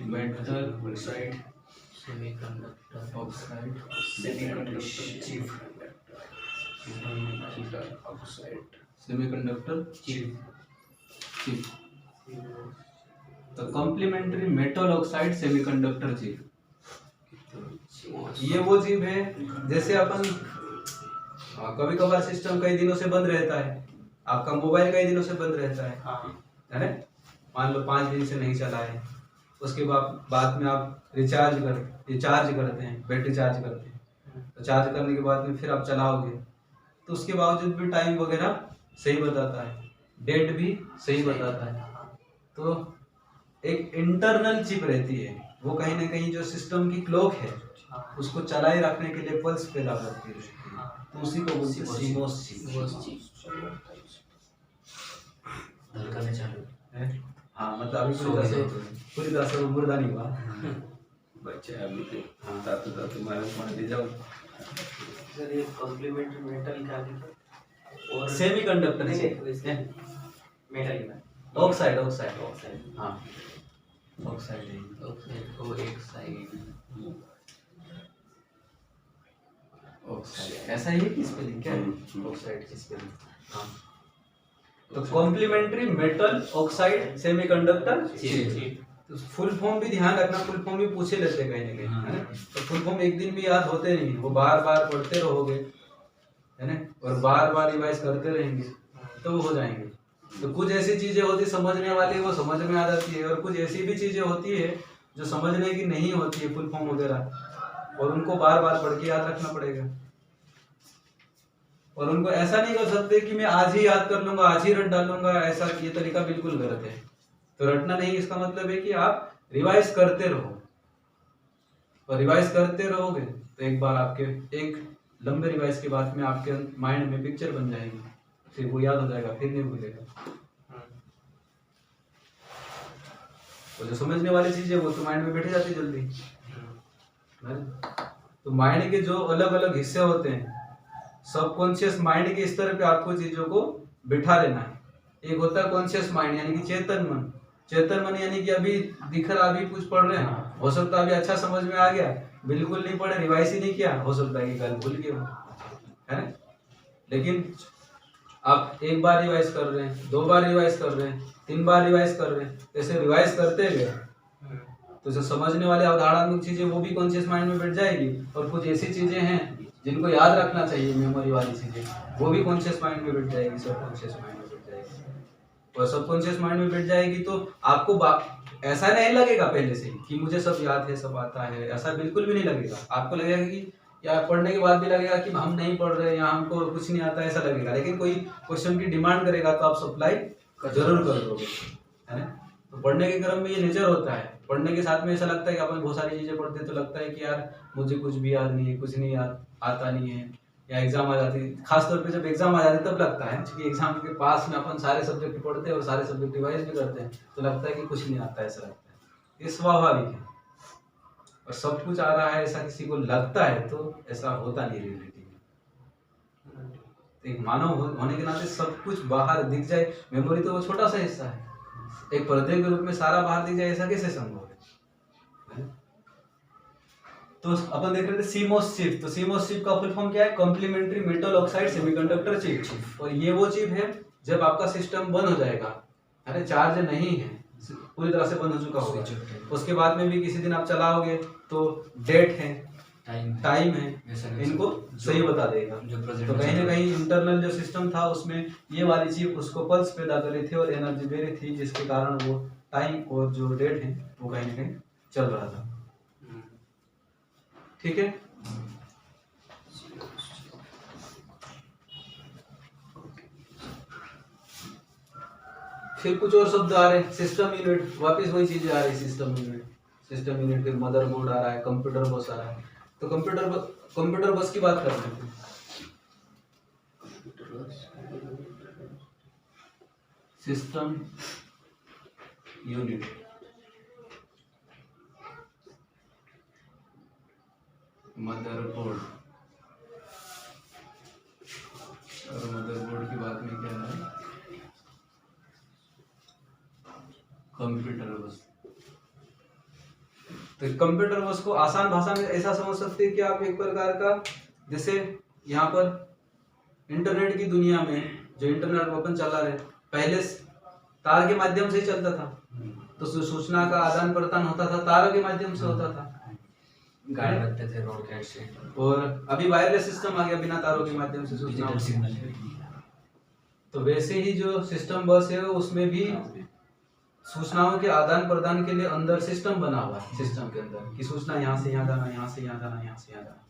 metal oxide semiconductor oxide semiconductor chip. तो complementary metal oxide semiconductor chip, ये वो चिप है, जैसे अपन कभी कभार सिस्टम कई दिनों से बंद रहता है, आपका मोबाइल कई दिनों से बंद रहता है ना, मान लो 5 दिन से नहीं चला है, उसके बाद में आप चार्ज करते हैं, बैटरी चार्ज करते हैं, तो चार्ज करने के बाद में फिर आप चलाओगे तो उसके बावजूद भी टाइम वगैरह सही बताता है, डेट भी सही बताता है। तो एक इंटरनल चिप रहती है, वो कहीं ना कहीं जो सिस्टम की क्लॉक है उसको चलाए रखने के लिए पल्स पैदा करती है, तो उसी को बोलते हैं सीमोस चिप। धड़कने चालू है? हाँ, मतलब अभी पूरी तरह से वो मुर्दा नहीं हुआ। बच्चे अभी तो ताते मार जाओ। सर ये कॉम्प्लीमेंट्री मेटल क्या लिखा, और सेमीकंडक्टर मेटल में ऑक्साइड, हाँ ऑक्साइड ऐसा ही है कि स्पेलिंग क्या है, ऑक्साइड की स्पेलिंग। हाँ, तो complementary metal oxide semiconductor chip. तो फुल फॉर्म भी ध्यान रखना, फुल फॉर्म भी पूछे लेते कहीं ना कहीं, है ना। तो फुल फॉर्म एक दिन भी याद होते नहीं, वो बार बार पढ़ते रहोगे, है ना, और बार बार रिवाइज करते रहेंगे तो वो हो जाएंगे। तो कुछ ऐसी चीजें होती समझने वाली, वो समझ में आ जाती है, और कुछ ऐसी भी चीजें होती है जो समझने की नहीं होती है, फुल फॉर्म वगैरह, और उनको बार बार पढ़ के याद रखना पड़ेगा। और उनको ऐसा नहीं कर सकते कि मैं आज ही याद कर लूंगा, आज ही रट डालूंगा, ऐसा ये तरीका बिल्कुल गलत है। तो रटना नहीं, इसका मतलब है कि आप रिवाइज करते रहो, और रिवाइज करते रहोगे तो एक बार आपके एक लंबे रिवाइज के बाद में आपके माइंड में पिक्चर बन जाएगी, फिर वो याद हो जाएगा, फिर नहीं भूलेगा। तो जो समझने वाली चीज है वो तो माइंड में बैठ जाती जल्दी, है ना? तो माइंड के जो अलग अलग हिस्से होते हैं, सबकॉन्शियस माइंड के स्तर पे आपको चीजों को बिठा लेना है। एक होता है कॉन्शियस माइंड, यानी कि चेतन मन। चेतन मन यानी कि अभी दिख रहा, अभी कुछ पढ़ रहे हैं, हो सकता है अभी अच्छा समझ में आ गया, बिल्कुल नहीं पढ़े, रिवाइज ही नहीं किया, हो सकता है कि कल भूल गए हो, है ना। लेकिन आप एक बार रिवाइज कर रहे हैं, 2 बार रिवाइज कर रहे हैं, 3 बार रिवाइज कर रहे हैं, ऐसे रिवाइज करते गए तो जो समझने वाले अवधारणात्मक चीजें वो भी कॉन्शियस माइंड में बैठ जाएगी, और कुछ ऐसी चीजें हैं जिनको याद रखना चाहिए, मेमोरी वाली चीजें, वो भी कॉन्शियस माइंड में बैठ जाएगी, सबकॉन्शियस माइंड में बैठ जाएगी। और सबकॉन्शियस माइंड में बैठ जाएगी तो आपको ऐसा नहीं लगेगा पहले से कि मुझे सब याद है, सब आता है, ऐसा बिल्कुल भी नहीं लगेगा। आपको लगेगा कि या पढ़ने के बाद भी लगेगा कि हम नहीं पढ़ रहे या हमको कुछ नहीं आता, ऐसा लगेगा। लेकिन कोई क्वेश्चन की डिमांड करेगा तो आप सप्लाई जरूर कर दोगे, है ना। तो पढ़ने के क्रम में ये नेचर होता है। पढ़ने के साथ में ऐसा लगता है कि अपन बहुत सारी चीजें पढ़ते हैं तो लगता है कि यार मुझे कुछ भी याद नहीं है, कुछ नहीं याद आता नहीं है, या एग्जाम आ जाती है। खासतौर पे जब एग्जाम आ जाती है तब लगता है, क्योंकि एग्जाम के पास में अपन सारे सब्जेक्ट पढ़ते हैं और सारे सब्जेक्ट रिवाइज भी करते हैं तो लगता है कि कुछ नहीं आता, ऐसा लगता है। ये स्वाभाविक है, और सब कुछ आ रहा है ऐसा किसी को लगता है तो ऐसा होता नहीं रियलिटी में। तो एक मानव होने के नाते सब कुछ बाहर दिख जाए, मेमोरी तो वो छोटा सा हिस्सा है, एक पर्दे के रूप में सारा बाहर दिख जाए, ऐसा कैसे संभव है। तो अपन देख रहे थे सीमोस चिप। तो सीमोस चिप का फुल फॉर्म क्या है? Complementary metal oxide semiconductor chip. और ये वो चिप है जब आपका सिस्टम बंद हो जाएगा, अरे चार्ज नहीं है, पूरी तरह से बंद हो चुका होगा, उसके बाद में भी किसी दिन आप चलाओगे तो डेट है, टाइम है, इनको सही बता देगा। तो कहीं ना कहीं इंटरनल जो सिस्टम था उसमें ये वाली चिप उसको पल्स पैदा कर रही थी और एनर्जी दे रही थी, जिसके कारण वो टाइम और जो डेट है वो कहीं ना कहीं चल रहा था। ठीक है। फिर कुछ और शब्द आ रहे हैं, सिस्टम यूनिट, वापस वही चीजें आ रही, सिस्टम यूनिट फिर मदरबोर्ड आ रहा है, कंप्यूटर बस आ रहा है। तो कंप्यूटर बस की बात कर रहे हैं। सिस्टम यूनिट, मदरबोर्ड, और मदरबोर्ड की बात में क्या है? कंप्यूटर बस। तो कंप्यूटर बस को आसान भाषा में ऐसा समझ सकते हैं कि आप एक प्रकार का, जैसे यहाँ पर इंटरनेट की दुनिया में जो इंटरनेट ओपन चला रहे, पहले तार के माध्यम से ही चलता था, तो सूचना का आदान प्रदान होता था तारों के माध्यम से होता था, गाड़ी बनते थे रॉकेट से, और अभी वायरलेस सिस्टम आ गया, बिना तारों के माध्यम से सूचना। तो वैसे ही जो सिस्टम बस है उसमें भी सूचनाओं के आदान प्रदान के लिए अंदर सिस्टम बना हुआ है, सिस्टम के अंदर कि सूचना यहाँ से यहाँ जाना, यहाँ से यहाँ जाना, यहाँ से यहाँ जाना।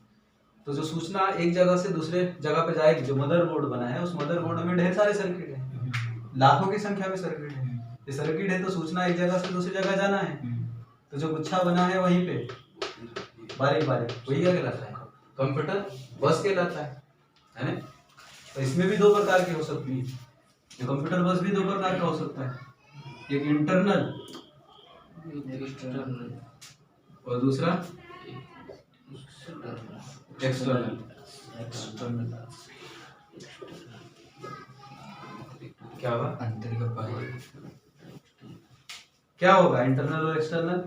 तो जो सूचना एक जगह से दूसरे जगह पे जाएगी, जो मदरबोर्ड बना है उस मदरबोर्ड में ढेर सारे सर्किट हैं, लाखों की संख्या में सर्किट है। ये सर्किट है तो सूचना एक जगह से दूसरी जगह जाना है, तो जो गुच्छा बना है वहीं पे बारीक बारीक, वही क्या कहलाता है? कंप्यूटर बस कहलाता है ना। तो इसमें भी 2 प्रकार की हो सकती है, कंप्यूटर बस भी 2 प्रकार का हो सकता है, एक इंटरनल और दूसरा एक्सटर्नल। क्या होगा? क्या होगा इंटरनल और एक्सटर्नल?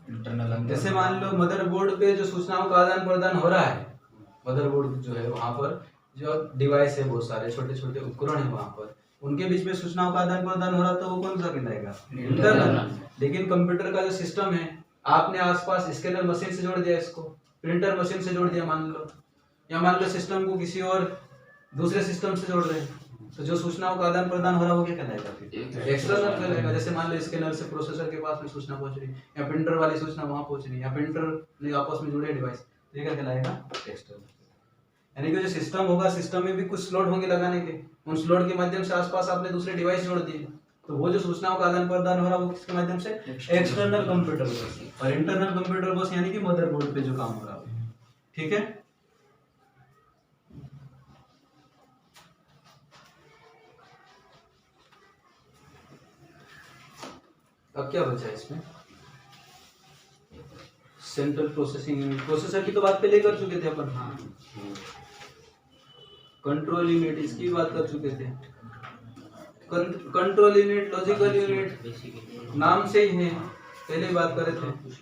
इंटरनल जैसे मान लो मदरबोर्ड पे जो सूचनाओं का आदान प्रदान हो रहा है, मदरबोर्ड जो है वहां पर जो डिवाइस है, बहुत सारे छोटे छोटे उपकरण है, वहां पर उनके बीच में सूचनाओं का आदान प्रदान हो रहा था, वो कौन सा कहलाएगा? इंटरनल। लेकिन कंप्यूटर का जो सिस्टम है, आपने आसपास स्कैनर मशीन से जोड़ दिया, इसको प्रिंटर मशीन से जोड़ दिया मान लो, या मान लो सिस्टम को किसी और दूसरे सिस्टम से जोड़ रहे हैं, तो जो सूचनाओं का आदान प्रदान हो रहा है वो क्या कहलाएगा? फिर एक्सटर्नल कहलाएगा। जैसे मान लो स्कैनर से प्रोसेसर के पास में सूचना पहुंच रही है, या प्रिंटर वाली सूचना वहां पहुंच रही है, या प्रिंटर आपस में जुड़े डिवाइस, तो ये क्या कहलाएगा? एक्सटर्नल। यानी कि जो सिस्टम होगा, सिस्टम में भी कुछ स्लॉट होंगे लगाने के, उन स्लॉट के माध्यम से आसपास आपने दूसरे डिवाइस जोड़ दिए, तो वो जो सूचनाओं का आदान प्रदान हो रहा है वो किसके माध्यम से? एक्सटर्नल कंप्यूटर बस। और इंटरनल कंप्यूटर बस यानी कि मदरबोर्ड पे जो काम हो रहा है। ठीक है। अब क्या बचा इसमें? Central processing unit. प्रोसेसर की तो बात पहले कर चुके थे अपन। हाँ, कंट्रोल यूनिट इसकी बात कर चुके थे। कंट्रोल यूनिट, लॉजिकल यूनिट नाम से ही है, पहले बात कर रहे थे।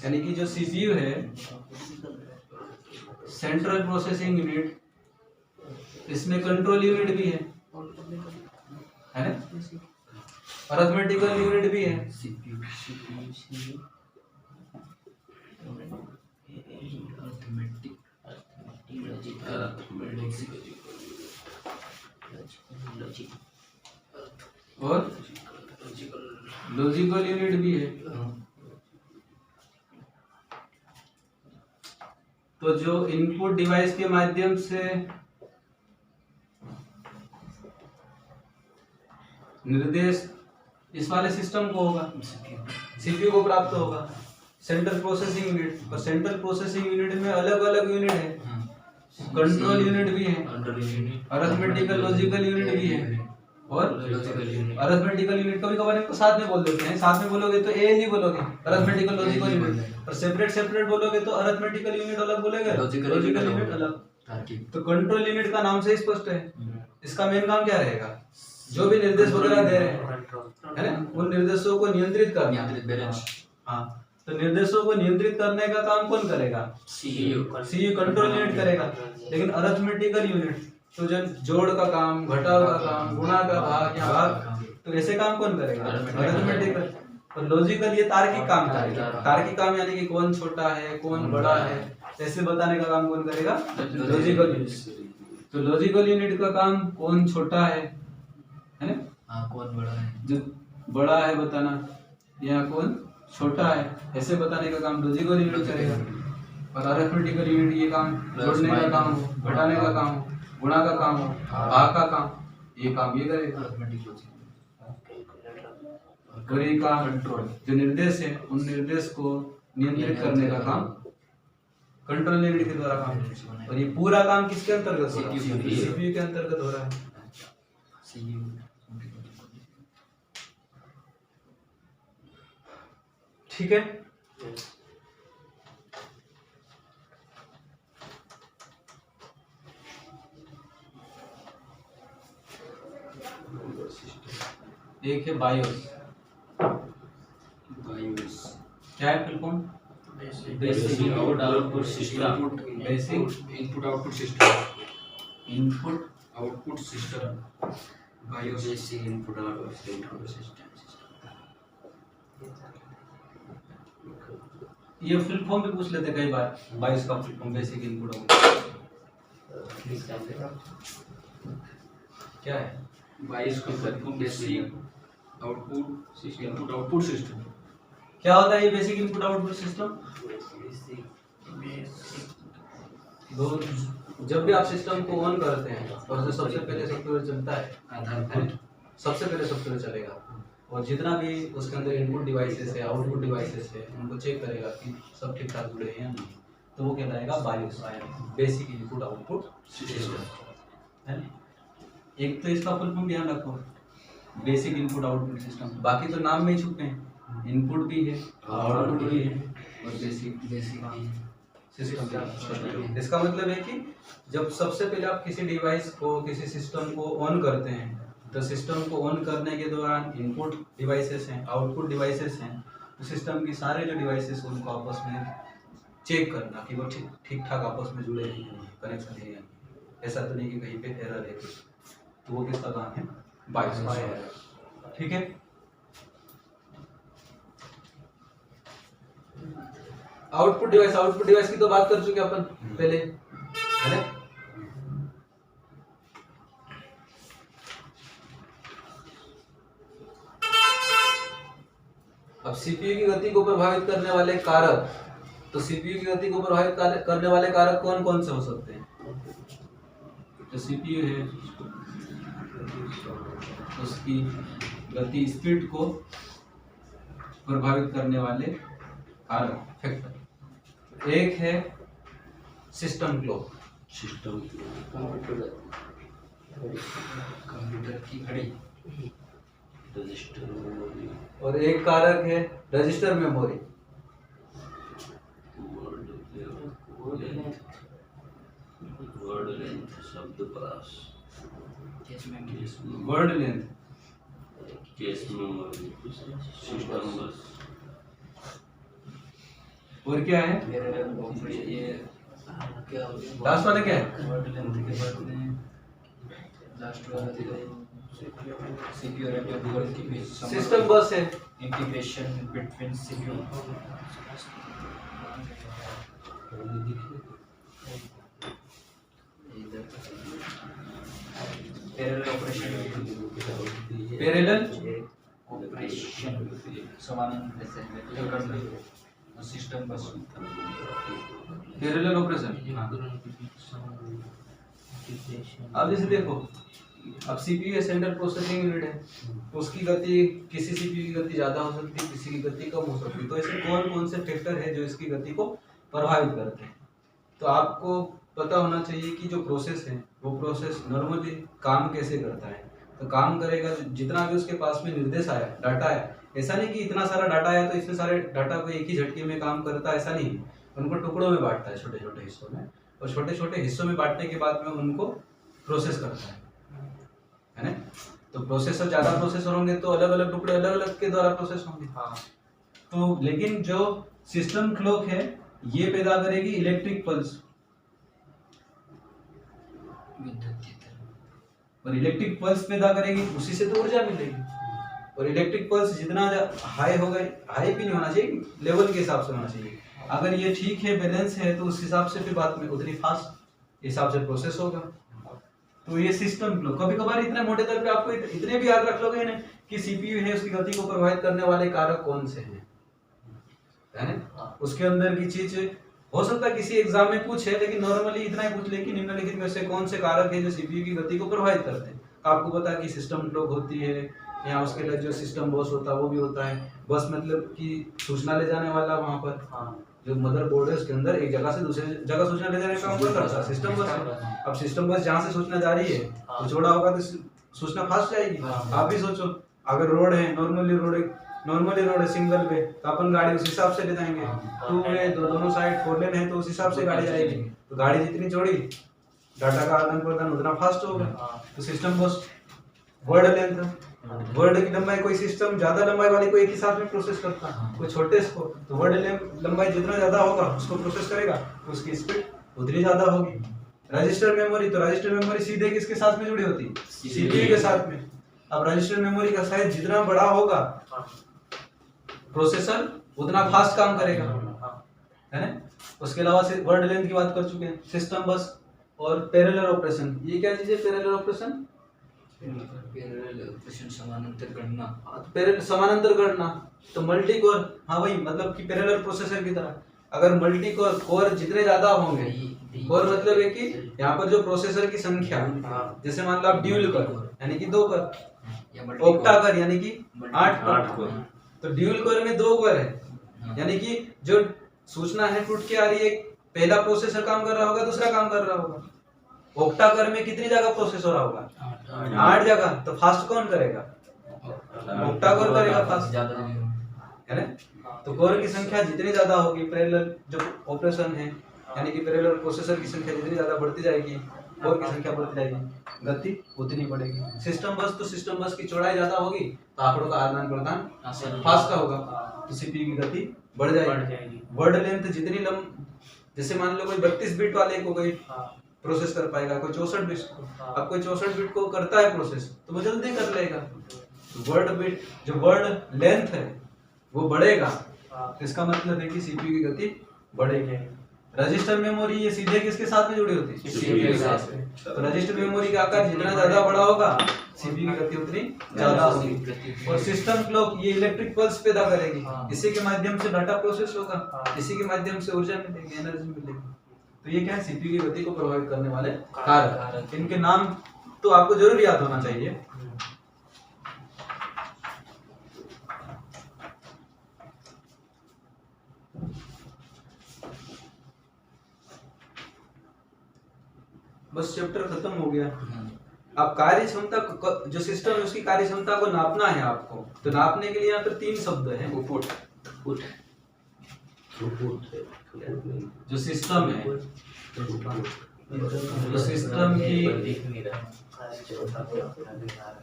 यानी कि जो सीपीयू है सेंट्रल प्रोसेसिंग यूनिट, इसमें कंट्रोल यूनिट भी है ना, अरिथमेटिकल यूनिट भी है। और लॉजिकल यूनिट भी है। तो जो इनपुट डिवाइस के माध्यम से निर्देश इस वाले सिस्टम को होगा, सीपीयू को प्राप्त होगा, सेंट्रल प्रोसेसिंग यूनिट। और सेंट्रल प्रोसेसिंग यूनिट में अलग अलग यूनिट है, कंट्रोल यूनिट भी है, अरिथमेटिकल लॉजिकल यूनिट भी है और अरिथमेटिकल यूनिट कभी कभार इनको साथ में बोल देते हैं। साथ में बोलोगे तो ए नहीं बोलोगे, अरिथमेटिकल लॉजिकल यूनिट, और सेपरेट सेपरेट बोलोगे तो अरिथमेटिकल यूनिट अलग बोलेगा, लॉजिकल यूनिट अलग। तो कंट्रोल यूनिट का नाम से ही स्पष्ट है, इसका मेन काम क्या रहेगा, जो भी निर्देश वगैरह दे रहे हैं है ना, उन निर्देशों को नियंत्रित करना। हाँ, तो निर्देशों को नियंत्रित करने का काम कौन करेगा, सीयू कंट्रोल यूनिट करेगा। लेकिन अरिथमेटिकल यूनिट तो जब जोड़ का काम, घटाव का काम, गुणा का भाग या भाग, तो ऐसे काम कौन करेगा, अरिथमेटिकल। और लॉजिकल ये तार्किक काम करेगा। तार्किक काम यानी कि कौन छोटा है कौन बड़ा है ऐसे बताने का काम कौन करेगा, लॉजिकल यूनिट। तो लॉजिकल यूनिट का काम कौन छोटा है ना, हाँ कौन बड़ा है, जो बड़ा है बताना, या कौन छोटा है ऐसे बताने का काम लॉजिकल यूनिट करेगा। और अरिथमेटिकल यूनिट ये काम जोड़ने का काम हो, घटाने का काम हो, गुणा का काम हो, भाग का काम, ये काम ये करेगा अरिथमेटिक लॉजिक। और ये काम जो निर्देश है उन निर्देश को नियंत्रित करने का काम कंट्रोल यूनिट के द्वारा काम है। और ये पूरा काम किसके अंतर्गत हो रहा है, सीपीयू के अंतर्गत हो रहा है। ठीक है, एक है बायोस। क्या है full form, basic input output system, basic input output system, input output system, BIOS basic input output system. ये फुल फॉर्म भी पूछ लेते कई बार, बायोस का full form basic input output क्या है, बायोस का full basic output system, input output system. क्या होता है ये बेसिक इनपुट आउटपुट सिस्टम। जब भी आप सिस्टम को ऑन करते हैं और जो सबसे पहले सॉफ्टवेयर चलता है आधारभूत, सबसे पहले सॉफ्टवेयर चलेगा और जितना भी उसके अंदर इनपुट डिवाइसेस है आउटपुट डिवाइसेस है उनको चेक करेगा कि सब ठीक ठाक जुड़े हैं या नहीं, तो वो कहलाएगा BIOS, basic input output system है। एक तो इसका फुल फॉर्म ध्यान रखो, बेसिक इनपुट आउटपुट सिस्टम। बाकी तो नाम में ही छुपे हैं, इनपुट भी है आउटपुट भी है और बेसिक सिस्टम। इसका मतलब है कि जब सबसे पहले आप किसी डिवाइस को किसी सिस्टम को ऑन करते हैं तो सिस्टम को ऑन करने के दौरान इनपुट डिवाइसेस हैं आउटपुट डिवाइसेस हैं, तो सिस्टम की सारे जो डिवाइसेस उनको आपस में चेक करना कि वो ठीक ठाक आपस में जुड़े हैं, कनेक्शन है या नहीं, ऐसा तो नहीं कि कहीं पे एरर है। तो वो किसका काम है, बायोस का। ठीक है, आउटपुट डिवाइस की तो बात कर चुके अपन पहले है ना। अब सीपीयू की गति को प्रभावित करने वाले कारक, तो सीपीयू की गति को प्रभावित करने वाले कारक कौन कौन से हो सकते हैं। जो सीपीयू है उसकी गति स्पीड को प्रभावित करने वाले कारक फैक्टर, एक है सिस्टम क्लॉक, कंप्यूटर की घड़ी, और एक कारक है रजिस्टर मेमोरी। वर्ड लेंथ, और क्या है, ये क्या हो गया? लास्ट वाले क्या है? वर्ड लेंथ के बाद में लास्ट वाला सीपीयू और एपीयू के बीच सिस्टम बस है। Integration between CPU parallel operation parallel operation समानांतर करना सिस्टम बस पैरेलल ऑपरेशन। अब जैसे देखो, अब सीपीयू सेंट्रल प्रोसेसिंग यूनिट है, तो उसकी गति, किसी सीपीयू की गति ज्यादा हो सकती है, किसी की गति कम हो सकती है। तो ऐसे कौन कौन से फैक्टर है जो इसकी गति को प्रभावित करते हैं? तो आपको पता होना चाहिए कि जो प्रोसेस है वो प्रोसेस नॉर्मली काम कैसे करता है। तो काम करेगा जितना भी उसके पास में निर्देश आया, डाटा है, ऐसा नहीं कि इतना सारा डाटा आया तो इतने सारे डाटा को एक ही झटके में काम करता है, ऐसा नहीं। उनको टुकड़ों में बांटता है, छोटे छोटे हिस्सों में, और छोटे छोटे हिस्सों में बांटने के बाद में उनको प्रोसेस करता है ना। तो प्रोसेसर, ज्यादा प्रोसेसर होंगे तो अलग अलग टुकड़े अलग अलग के द्वारा प्रोसेस होंगे। तो लेकिन जो सिस्टम क्लॉक है ये पैदा करेगी इलेक्ट्रिक पल्स, और इलेक्ट्रिक पल्स पैदा करेगी, उसी से तो ऊर्जा मिलेगी। और इलेक्ट्रिक पल्स जितना हाई होगा, हाई भी नहीं होना चाहिए, लेवल के हिसाब से होना चाहिए। अगर ये ठीक है, बैलेंस है, तो उस हिसाब से फिर बाद में उतनी फास्ट हिसाब से प्रोसेस होगा। तो ये सिस्टम क्लॉक, कभी कभार इतने मोटे तौर पे आपको इतने भी याद रख लोगे ना कि सीपीयू है, उसकी गति को प्रभावित करने वाले कारक कौन से हैं, है ना। उसके अंदर की चीज हो सकता है किसी एग्जाम में पूछे, लेकिन नॉर्मली इतना ही पूछ ले कि निम्नलिखित में से कौन से कारक है जो सीपीयू की गति को प्रभावित करते हैं। आपको पता है कि सिस्टम क्लॉक होती है, यहाँ उसके लिए जो सिस्टम बस होता है वो भी होता है। बस मतलब कि सूचना ले जाने वाला, वहाँ पर जो मदरबोर्ड है उसके अंदर एक जगह से दूसरी जगह सूचना ले जाने का काम करता है सिस्टम बस है। अब सिस्टम बस जहाँ से सूचना जा रही है तो चौड़ा होगा तो सूचना फास्ट जाएगी। आप भी सोचो, अगर रोड है, नॉर्मली रोड है सिंगल वे, तो अपन गाड़ी उस हिसाब से ले जाएंगे। टू वे, दोनों साइड 4 लेन है, तो उस हिसाब से गाड़ी जाएगी। तो गाड़ी जितनी चौड़ी, डाटा का आदान प्रदान उतना फास्ट होगा। तो सिस्टम बस वर्ड लेंथ, वर्ड की लंबाई, कोई सिस्टम ज्यादा लंबाई वाली को एक ही साथ में प्रोसेस करता है, कोई छोटे को, तो वर्ड लंबाई जितना ज्यादा होगा उसको प्रोसेस करेगा तो उसकी स्पीड उतनी ज्यादा होगी। रजिस्टर मेमोरी, तो रजिस्टर मेमोरी सीधे किसके साथ में जुड़ी होती है? सीपीयू के साथ में। अब रजिस्टर मेमोरी का साइज जितना बड़ा होगा प्रोसेसर उतना फास्ट काम करेगा, है ना। उसके अलावा वर्ड लेंथ की बात कर चुके हैं, सिस्टम बस और पैरेलल ऑपरेशन। ये क्या चीज है पैरेलल ऑपरेशन? पैरेलल ऑपरेशन समानांतर गणना। पैरेलल समानांतर गणना, तो मल्टी कोर, हाँ वही मतलब कि पैरेलल प्रोसेसर की तरह। अगर मल्टी कोर जितने ज्यादा होंगे, कोर मतलब है कि यहाँ पर जो प्रोसेसर की संख्या, जैसे मान लो आप ड्यूल कोर यानी कि 2 कोर, ऑक्टा कोर यानी कि 8 कोर। तो ड्यूल कोर में 2 कोर है, यानी कि जो सूचना है टूट के आ रही है, पहला प्रोसेसर काम कर रहा होगा, दूसरा काम कर रहा होगा। ऑक्टा कोर में कितनी जगह प्रोसेस हो रहा होगा? 8 जगह। तो फास्ट कौन करेगा? ऑक्टा कोर करेगा फास्ट, है ना। तो कोर की संख्या जितनी ज्यादा होगी, पैरेलल जो ऑपरेशन है यानी कि पैरेलल प्रोसेसर की संख्या जितनी ज्यादा बढ़ती जाएगी, कोर की संख्या बढ़ती जाएगी, गति उतनी बढ़ेगी। सिस्टम बस, तो सिस्टम बस की चौड़ाई ज्यादा होगी तो आंकड़ों का आदान प्रदान फास्ट का होगा, तो सीपीयू की गति बढ़ जाएगी। वर्ड लेंथ जितनी जैसे मान लो कोई 32 बिट वाले को कोई प्रोसेस कर पाएगा, कोई 64 बिट को। अब कोई 64 बिट को करता है प्रोसेस तो वो जल्दी कर लेगा। वर्ड बिट, जो वर्ड लेंथ है वो बढ़ेगा, इसका मतलब है कि सीपीयू की गति बढ़ेगी। रजिस्टर मेमोरी ये सीधे किसके साथ में जुड़ी होती है? सीपीयू के साथ में। तो रजिस्टर मेमोरी का आकार जितना ज्यादा बड़ा होगा, सीपीयू की गति उतनी ज्यादा होगी। और सिस्टम क्लॉक ये इलेक्ट्रिक पल्स पैदा करेगी, इसी के माध्यम से डाटा प्रोसेस होगा, इसी के माध्यम से ऊर्जा मिलेगी, एनर्जी मिलेगी। तो ये क्या है? सीपीयू की गति को प्रभावित करने वाले कारक। इनके नाम तो आपको जरूर याद होना चाहिए। बस चैप्टर खत्म हो गया। अब कार्य क्षमता जो सिस्टम है उसकी कार्य क्षमता को नापना है आपको। तो नापने के लिए यहाँ पर 3 शब्द हैं। जो सिस्टम है, जो सिस्टम की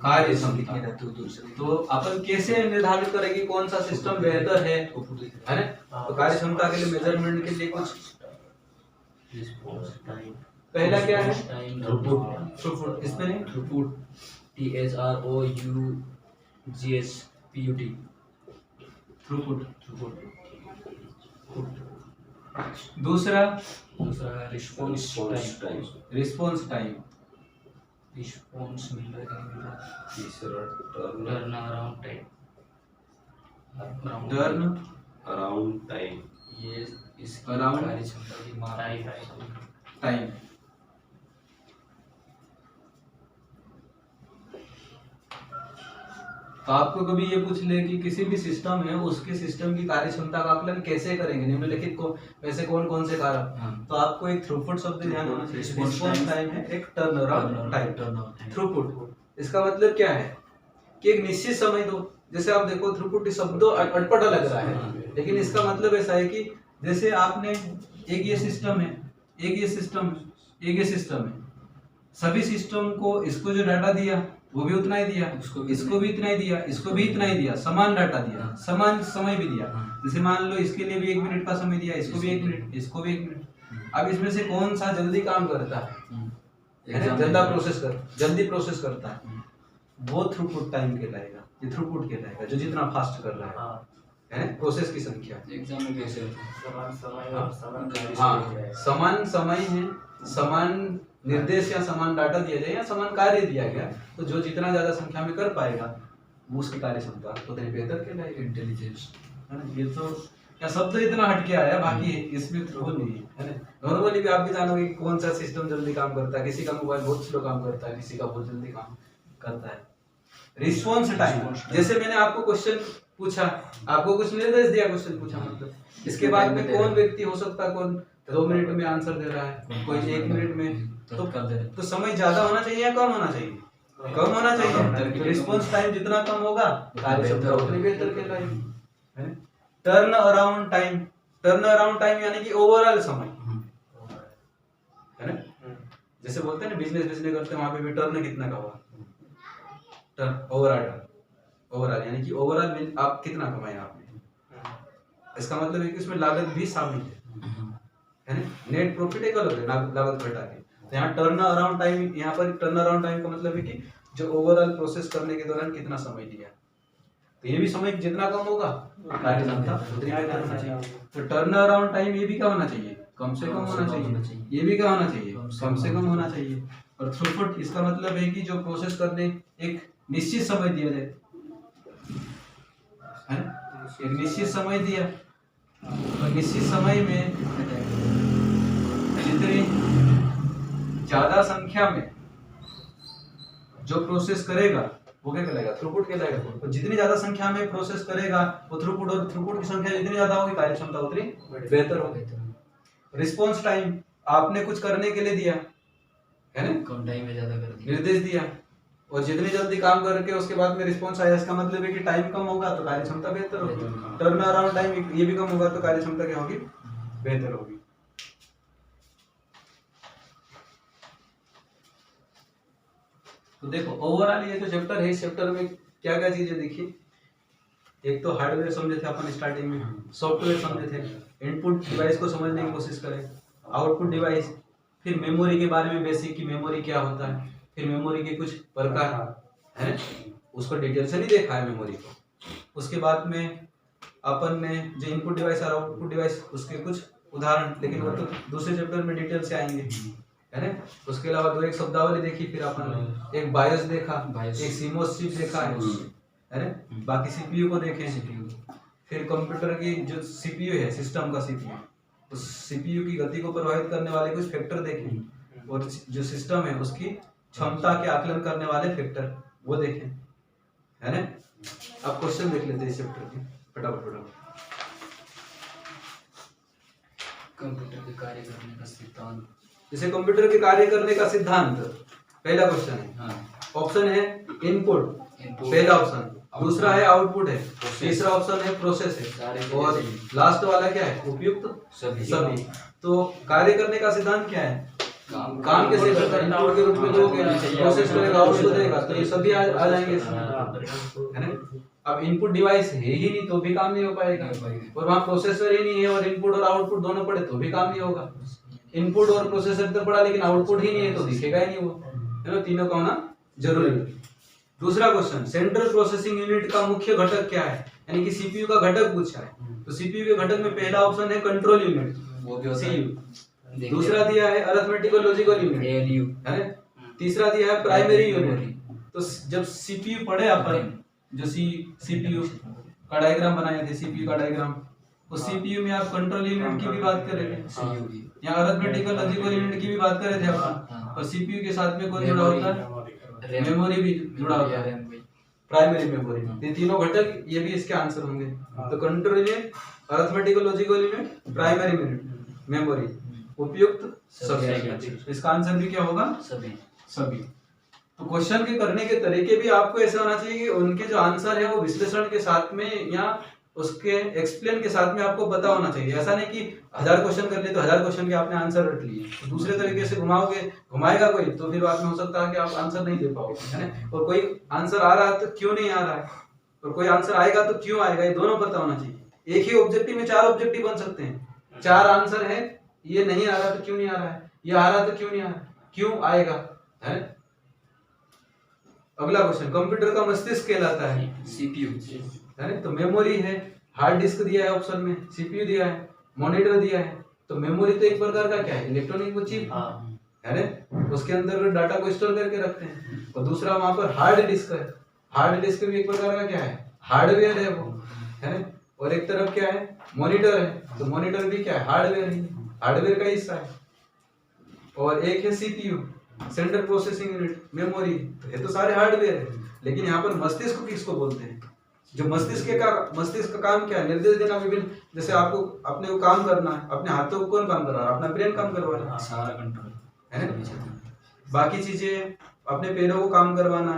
कार्य क्षमता, तो अपन कैसे निर्धारित करेंगे कौन सा सिस्टम बेहतर है ना। तो कार्य क्षमता के लिए मेजरमेंट के लिए कुछ रिस्पॉन्स टाइम पहला क्या है? Time throughput. इसमें नहीं थ्रूपुट THROUGHPUT थ्रूपुट। थ्रूपुट दूसरा दूसरा response time response time. Response मिल रहा है तीसरा turn turn around time turn around time ये इसकी Around कार्यक्षमता की मात्रा है टाइम। तो आपको कभी ये पूछ ले कि किसी भी सिस्टम है उसके सिस्टम की कार्यक्षमता का आकलन कैसे करेंगे, निम्नलिखित को वैसे कौन कौन से कारक, तो आपको एक थ्रूपुट शब्द ध्यान होना चाहिए। रिस्पॉन्स टाइम है, एक टर्न अराउंड टाइम। थ्रूपुट इसका मतलब क्या है कि एक निश्चित समय दो। जैसे आप देखो थ्रूपुट शब्द अटपटा लग रहा है, लेकिन इसका मतलब ऐसा है कि जैसे आपने एक ये सिस्टम है, एक ये सिस्टम है, सभी सिस्टम को इसको जो डाटा दिया वो भी उतना ही दिया, इसको भी इतना ही दिया, इसको भी इतना ही दिया, समान डाटा दिया, समान समय भी दिया। जैसे मान लो इसके लिए भी 1 मिनट का समय दिया, इसको भी 1 मिनट, इसको भी 1 मिनट। अब इसमें से कौन सा जल्दी काम करता है, जल्दी प्रोसेस करता है, वो थ्रूपुट टाइम कहलाएगा, ये थ्रूपुट कहलाएगा, जो जितना फास्ट कर रहा है प्रोसेस की संख्या। एग्जाम में कैसे होता है? समान समय और समान कार्य हाँ, किया जाए। समान समय है, समान निर्देश या समान डाटा दिया जाए या समान कार्य दिया गया, तो जो जितना ज्यादा संख्या में कर पाएगा वो उसकी कार्य क्षमता उतनी बेहतर कहलाएगी। इंटेलिजेंस है ना? ये तो या शब्द इतना हटके आया, बाकी इसमें तो नहीं है ना। नॉर्मली भी आप भी जानोगे कि कौन सा सिस्टम जल्दी काम करता है, किसी का मोबाइल बहुत स्लो काम करता है, किसी का बहुत जल्दी काम करता है। रिस्पॉन्स टाइम, जैसे मैंने आपको क्वेश्चन पूछा, आपको कुछ निर्देश दिया, क्वेश्चन पूछा, मतलब इसके बाद में कौन व्यक्ति हो सकता है, कौन 2 मिनट में आंसर दे रहा है, कोई 1 मिनट में, तो समय ज्यादा होना चाहिए या कम होना चाहिए? कम होना चाहिए। तो रिस्पॉन्स टाइम जितना कम होगा कार्यक्षमता उतनी बेहतर कहलाएगी। Turn around time, turn around time यानी कि ओवरऑल समय, है ना। जैसे बोलते हैं ना बिजनेस करते हैं, वहां पे भी टर्न कितना का हुआ, टर्न ओवरऑल यानी कि ओवरऑल आप कितना कमाए आपने, इसका मतलब है कि उसमें लागत भी शामिल है ना। नेट प्रॉफिट एक अलग है, लागत घटा के। तो यहाँ टर्न अराउंड टाइम, यहाँ पर टर्न अराउंड टाइम का मतलब है कि जो ओवरऑल प्रोसेस करने के दौरान कितना समय लिया, तो ये भी समय जितना कम होगा कार्य क्षमता उतनी बेहतर होना चाहिए। तो टर्न अराउंड टाइम ये भी क्या होना चाहिए, कम से कम होना चाहिए, ये भी क्या होना चाहिए, कम से कम होना चाहिए। और थ्रूपुट इसका मतलब है कि जो प्रोसेस करने एक निश्चित समय दिया जाए, है ना, एक निश्चित समय दिया, और निश्चित समय में जितनी ज्यादा संख्या में जो प्रोसेस करेगा वो क्या कहलाएगा, थ्रूपुट कहलाएगा। और जितनी ज्यादा संख्या में प्रोसेस करेगा वो थ्रूपुट, और थ्रूपुट की संख्या जितनी ज्यादा होगी कार्य क्षमता उतनी बेहतर होगी। रिस्पॉन्स टाइम, आपने कुछ करने के लिए दिया, है ना, कम टाइम में ज्यादा कर दिया, निर्देश दिया, और जितनी जल्दी काम करके उसके बाद में रिस्पॉन्स आया, इसका मतलब है कि टाइम कम होगा तो कार्य क्षमता बेहतर होगी। टर्न अराउंड टाइम ये भी कम होगा तो कार्य क्षमता क्या होगी, बेहतर होगी। तो देखो ओवरऑल ये जो चैप्टर है, इस चैप्टर में क्या क्या चीजें देखी, एक तो हार्डवेयर समझे थे अपन स्टार्टिंग में, सॉफ्टवेयर समझे थे, इनपुट डिवाइस को समझने की कोशिश करें, आउटपुट डिवाइस, फिर मेमोरी के बारे में बेसिक की मेमोरी क्या होता है, फिर मेमोरी के कुछ प्रकार है, उसको डिटेल से नहीं देखा है मेमोरी को। उसके बाद में अपन ने जो इनपुट डिवाइस और आउटपुट डिवाइस उसके कुछ उदाहरण, लेकिन वो तो दूसरे चैप्टर में डिटेल से आएंगे, है ना। उसके अलावा 2 एक शब्दावली देखी, फिर अपन ने एक बायोस देखा, एक सीमोस चिप देखा है ना, बाकी सीपीयू को देखे, फिर कंप्यूटर की जो सीपीयू है, सिस्टम का सीपीयू, उस सीपीयू की गति को प्रभावित करने वाले कुछ फैक्टर देखे, और जो सिस्टम है उसकी क्षमता के आकलन करने वाले फैक्टर वो देखें, है ना। अब क्वेश्चन देख लेते हैं इस चैप्टर के फटाफट। कंप्यूटर के कार्य करने का सिद्धांत। जैसे कंप्यूटर के कार्य करने का सिद्धांत, पहला क्वेश्चन है, ऑप्शन है इनपुट, पहला ऑप्शन, दूसरा है आउटपुट है, तीसरा ऑप्शन है प्रोसेस है, और लास्ट वाला क्या है, उपयुक्त सभी। तो कार्य करने का सिद्धांत क्या है, काम कैसे करता है, इनपुट के रूप में दोगे, प्रोसेस करेगा, आउटपुट देगा, तो ये सभी आ जाएंगे इसमें, है ना। अब इनपुट डिवाइस है ही नहीं तो भी काम नहीं हो पाएगा, और वहाँ प्रोसेसर ही नहीं है और इनपुट और आउटपुट दोनों पड़े तो भी काम नहीं होगा, इनपुट और प्रोसेसर तो पढ़ा, लेकिन आउटपुट ही नहीं है तो दिखेगा ही नहीं वो, है ना। तीनों का होना जरूरी है। दूसरा क्वेश्चन, सेंट्रल प्रोसेसिंग यूनिट का मुख्य घटक क्या है, यानी कि सीपीयू का घटक पूछा है। तो सीपीयू के घटक में पहला ऑप्शन है कंट्रोल यूनिट, वो भी होता है। सीयू। दूसरा दिया है अरिथमेटिकल लॉजिकल यूनिट, ALU। है ना। तीसरा दिया है प्राइमरी यूनिट। तो जब सीपीयू पढ़े अपन, जो सीपीयू का डायग्राम बनाए थे, सीपीयू का डायग्राम, उस सीपीयू में आप कंट्रोल यूनिट की भी बात कर रहे थे, या अरिथमेटिकल लॉजिकल यूनिट की भी बात कर रहे थे अपन। और सीपीयू के साथ में कौन जुड़ा होता है, मेमोरी भी जुड़ा होता है, प्राइमरी मेमोरी। ये तीनों घटक ये भी इसके आंसर होंगे। तो control unit, arithmetical logical unit, primary unit, memory, उपयुक्त सभी। इसका आंसर भी क्या होगा, सभी। तो क्वेश्चन के करने के तरीके भी आपको ऐसा होना चाहिए कि उनके जो आंसर है वो विश्लेषण के साथ में या उसके एक्सप्लेन के साथ में आपको पता होना चाहिए। ऐसा नहीं कि 1000 क्वेश्चन कर लिए तो 1000 क्वेश्चन के आपने आंसर रट लिए, तो दूसरे तरीके से घुमाएगा कोई, तो फिर बाद में हो सकता है कि आप आंसर नहीं दे पाओगे, है ना। और कोई आंसर आ रहा है तो क्यों नहीं आ रहा है, और कोई आंसर आएगा तो क्यों आएगा, ये दोनों पता होना चाहिए। एक ही ऑब्जेक्टिव में 4 ऑब्जेक्टिव बन सकते हैं, 4 आंसर है, ये नहीं आ रहा तो क्यों नहीं आ रहा है, ये आ रहा तो क्यों नहीं आ रहा, क्यों आएगा, है। अगला क्वेश्चन, कंप्यूटर का मस्तिष्क कहलाता है सीपीयू, है ना। तो मेमोरी है, हार्ड डिस्क दिया है ऑप्शन में, सीपीयू दिया है, मॉनिटर दिया है। तो मेमोरी तो एक प्रकार का क्या है, इलेक्ट्रॉनिक चिप, है ना, उसके अंदर डाटा को स्टोर करके रखते हैं। और दूसरा वहां पर हार्ड डिस्क है, हार्ड डिस्क भी एक प्रकार का क्या है, हार्डवेयर है वो, है ना। और एक तरफ क्या है, मॉनिटर है, तो मॉनिटर भी क्या है, हार्डवेयर है, हार्डवेयर का हिस्सा है। और एक है CPU, central processing unit, memory, तो ये तो सारे हार्डवेयर है। लेकिन यहाँ पर मस्तिष्क किसको बोलते हैं, जो मस्तिष्क का काम क्या है, निर्देश देना विभिन्न, जैसे आपको अपने को काम करना है, अपने हाथों को कौन काम करवा रहा है, अपना ब्रेन काम करवा रहा है, सारा कंट्रोल, है ना। बाकी चीजें, अपने पैरों को काम करवाना,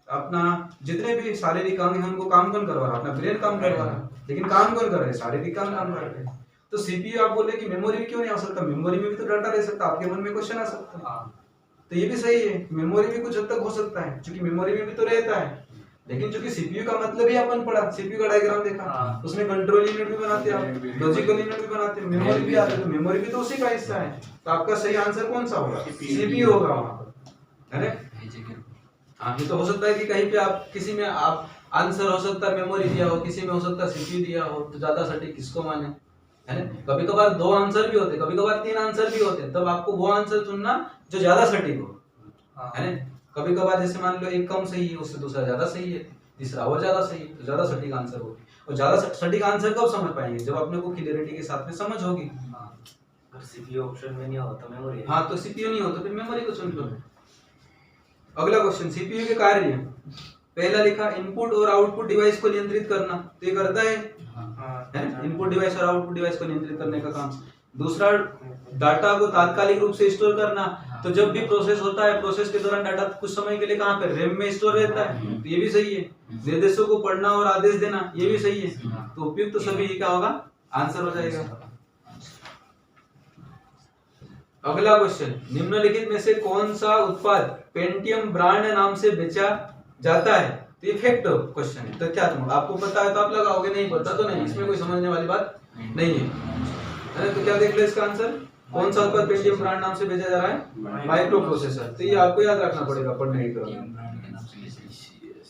अपना जितने भी शारीरिक अंग हैं उनको काम कौन करवा रहा है, अपना ब्रेन काम करवा रहा है। लेकिन काम कौन कर रहे हैं, शारीरिक काम कर रहे हैं। तो सीपीयू आप बोले कि मेमोरी में क्यों नहीं आ सकता, मेमोरी में भी तो डाटा रह सकता, आपके मन में क्वेश्चन आ सकता है, तो ये भी सही है, मेमोरी भी कुछ हद तक हो सकता है, क्योंकि मेमोरी में भी तो रहता है। लेकिन चूंकि सीपीयू का मतलब ही अपन पढ़ा, सीपीयू का डायग्राम देखा, उसमें कंट्रोल यूनिट भी बनाते हैं, लॉजिकल यूनिट भी बनाते हैं, मेमोरी भी आती है, तो मेमोरी भी तो उसी का हिस्सा है। तो आपका सही आंसर कौन सा होगा, सीपीयू होगा वहां पर, है ना। हाँ, ये तो हो सकता है कि कहीं पे आप किसी में आप आंसर हो सकता है मेमोरी दिया हो, किसी में हो सकता है सीपीयू दिया हो, तो ज्यादा सटीक किसको माने, है ना। कभी कभार 2 आंसर भी होते, कभी कभार 3 आंसर भी होते, तब आपको वो आंसर चुनना जो ज्यादा सटीक हो, है ना। कभी कभार जैसे मान लो एक कम सही है, उससे दूसरा ज्यादा सही है, तीसरा और ज्यादा सही है, तो ज्यादा सटीक आंसर हो। और ज्यादा सटीक आंसर कब समझ पाएंगे, जब अपने को क्लियरिटी के साथ में समझ होगी। अगर सीपीयू ऑप्शन में नहीं हो तो मेमोरी है। हाँ, तो सीपीयू नहीं हो तो फिर मेमोरी को चुन लो। अगला क्वेश्चन, सीपीयू के कार्य, पहला लिखा इनपुट और आउटपुट डिवाइस को नियंत्रित करना, तो ये करता है ना, इनपुट डिवाइस और आउटपुट डिवाइस को नियंत्रित करने का काम। दूसरा, डाटा को तात्कालिक रूप से स्टोर करना, तो जब भी प्रोसेस होता है, प्रोसेस के दौरान डाटा कुछ समय के लिए कहाँ पे, रैम में स्टोर रहता है, तो ये भी सही है। निर्देशों को पढ़ना और आदेश देना, ये भी सही है। तो उपयुक्त तो सभी क्या होगा, आंसर हो जाएगा। अगला क्वेश्चन, निम्नलिखित में से कौन सा उत्पाद पेंटियम ब्रांड नाम से बेचा जाता है, तो ये फैक्ट क्वेश्चन है, तथ्यात्मक। आपको पता है तो आप लगाओगे, नहीं पता तो नहीं, इसमें कोई समझने वाली बात नहीं है। तो क्या देख लो इसका आंसर, कौन सा उत्पाद पेंटियम ब्रांड नाम से बेचा जा रहा है, माइक्रो प्रोसेसर। तो ये आपको याद रखना पड़ेगा पढ़ने के दौरान।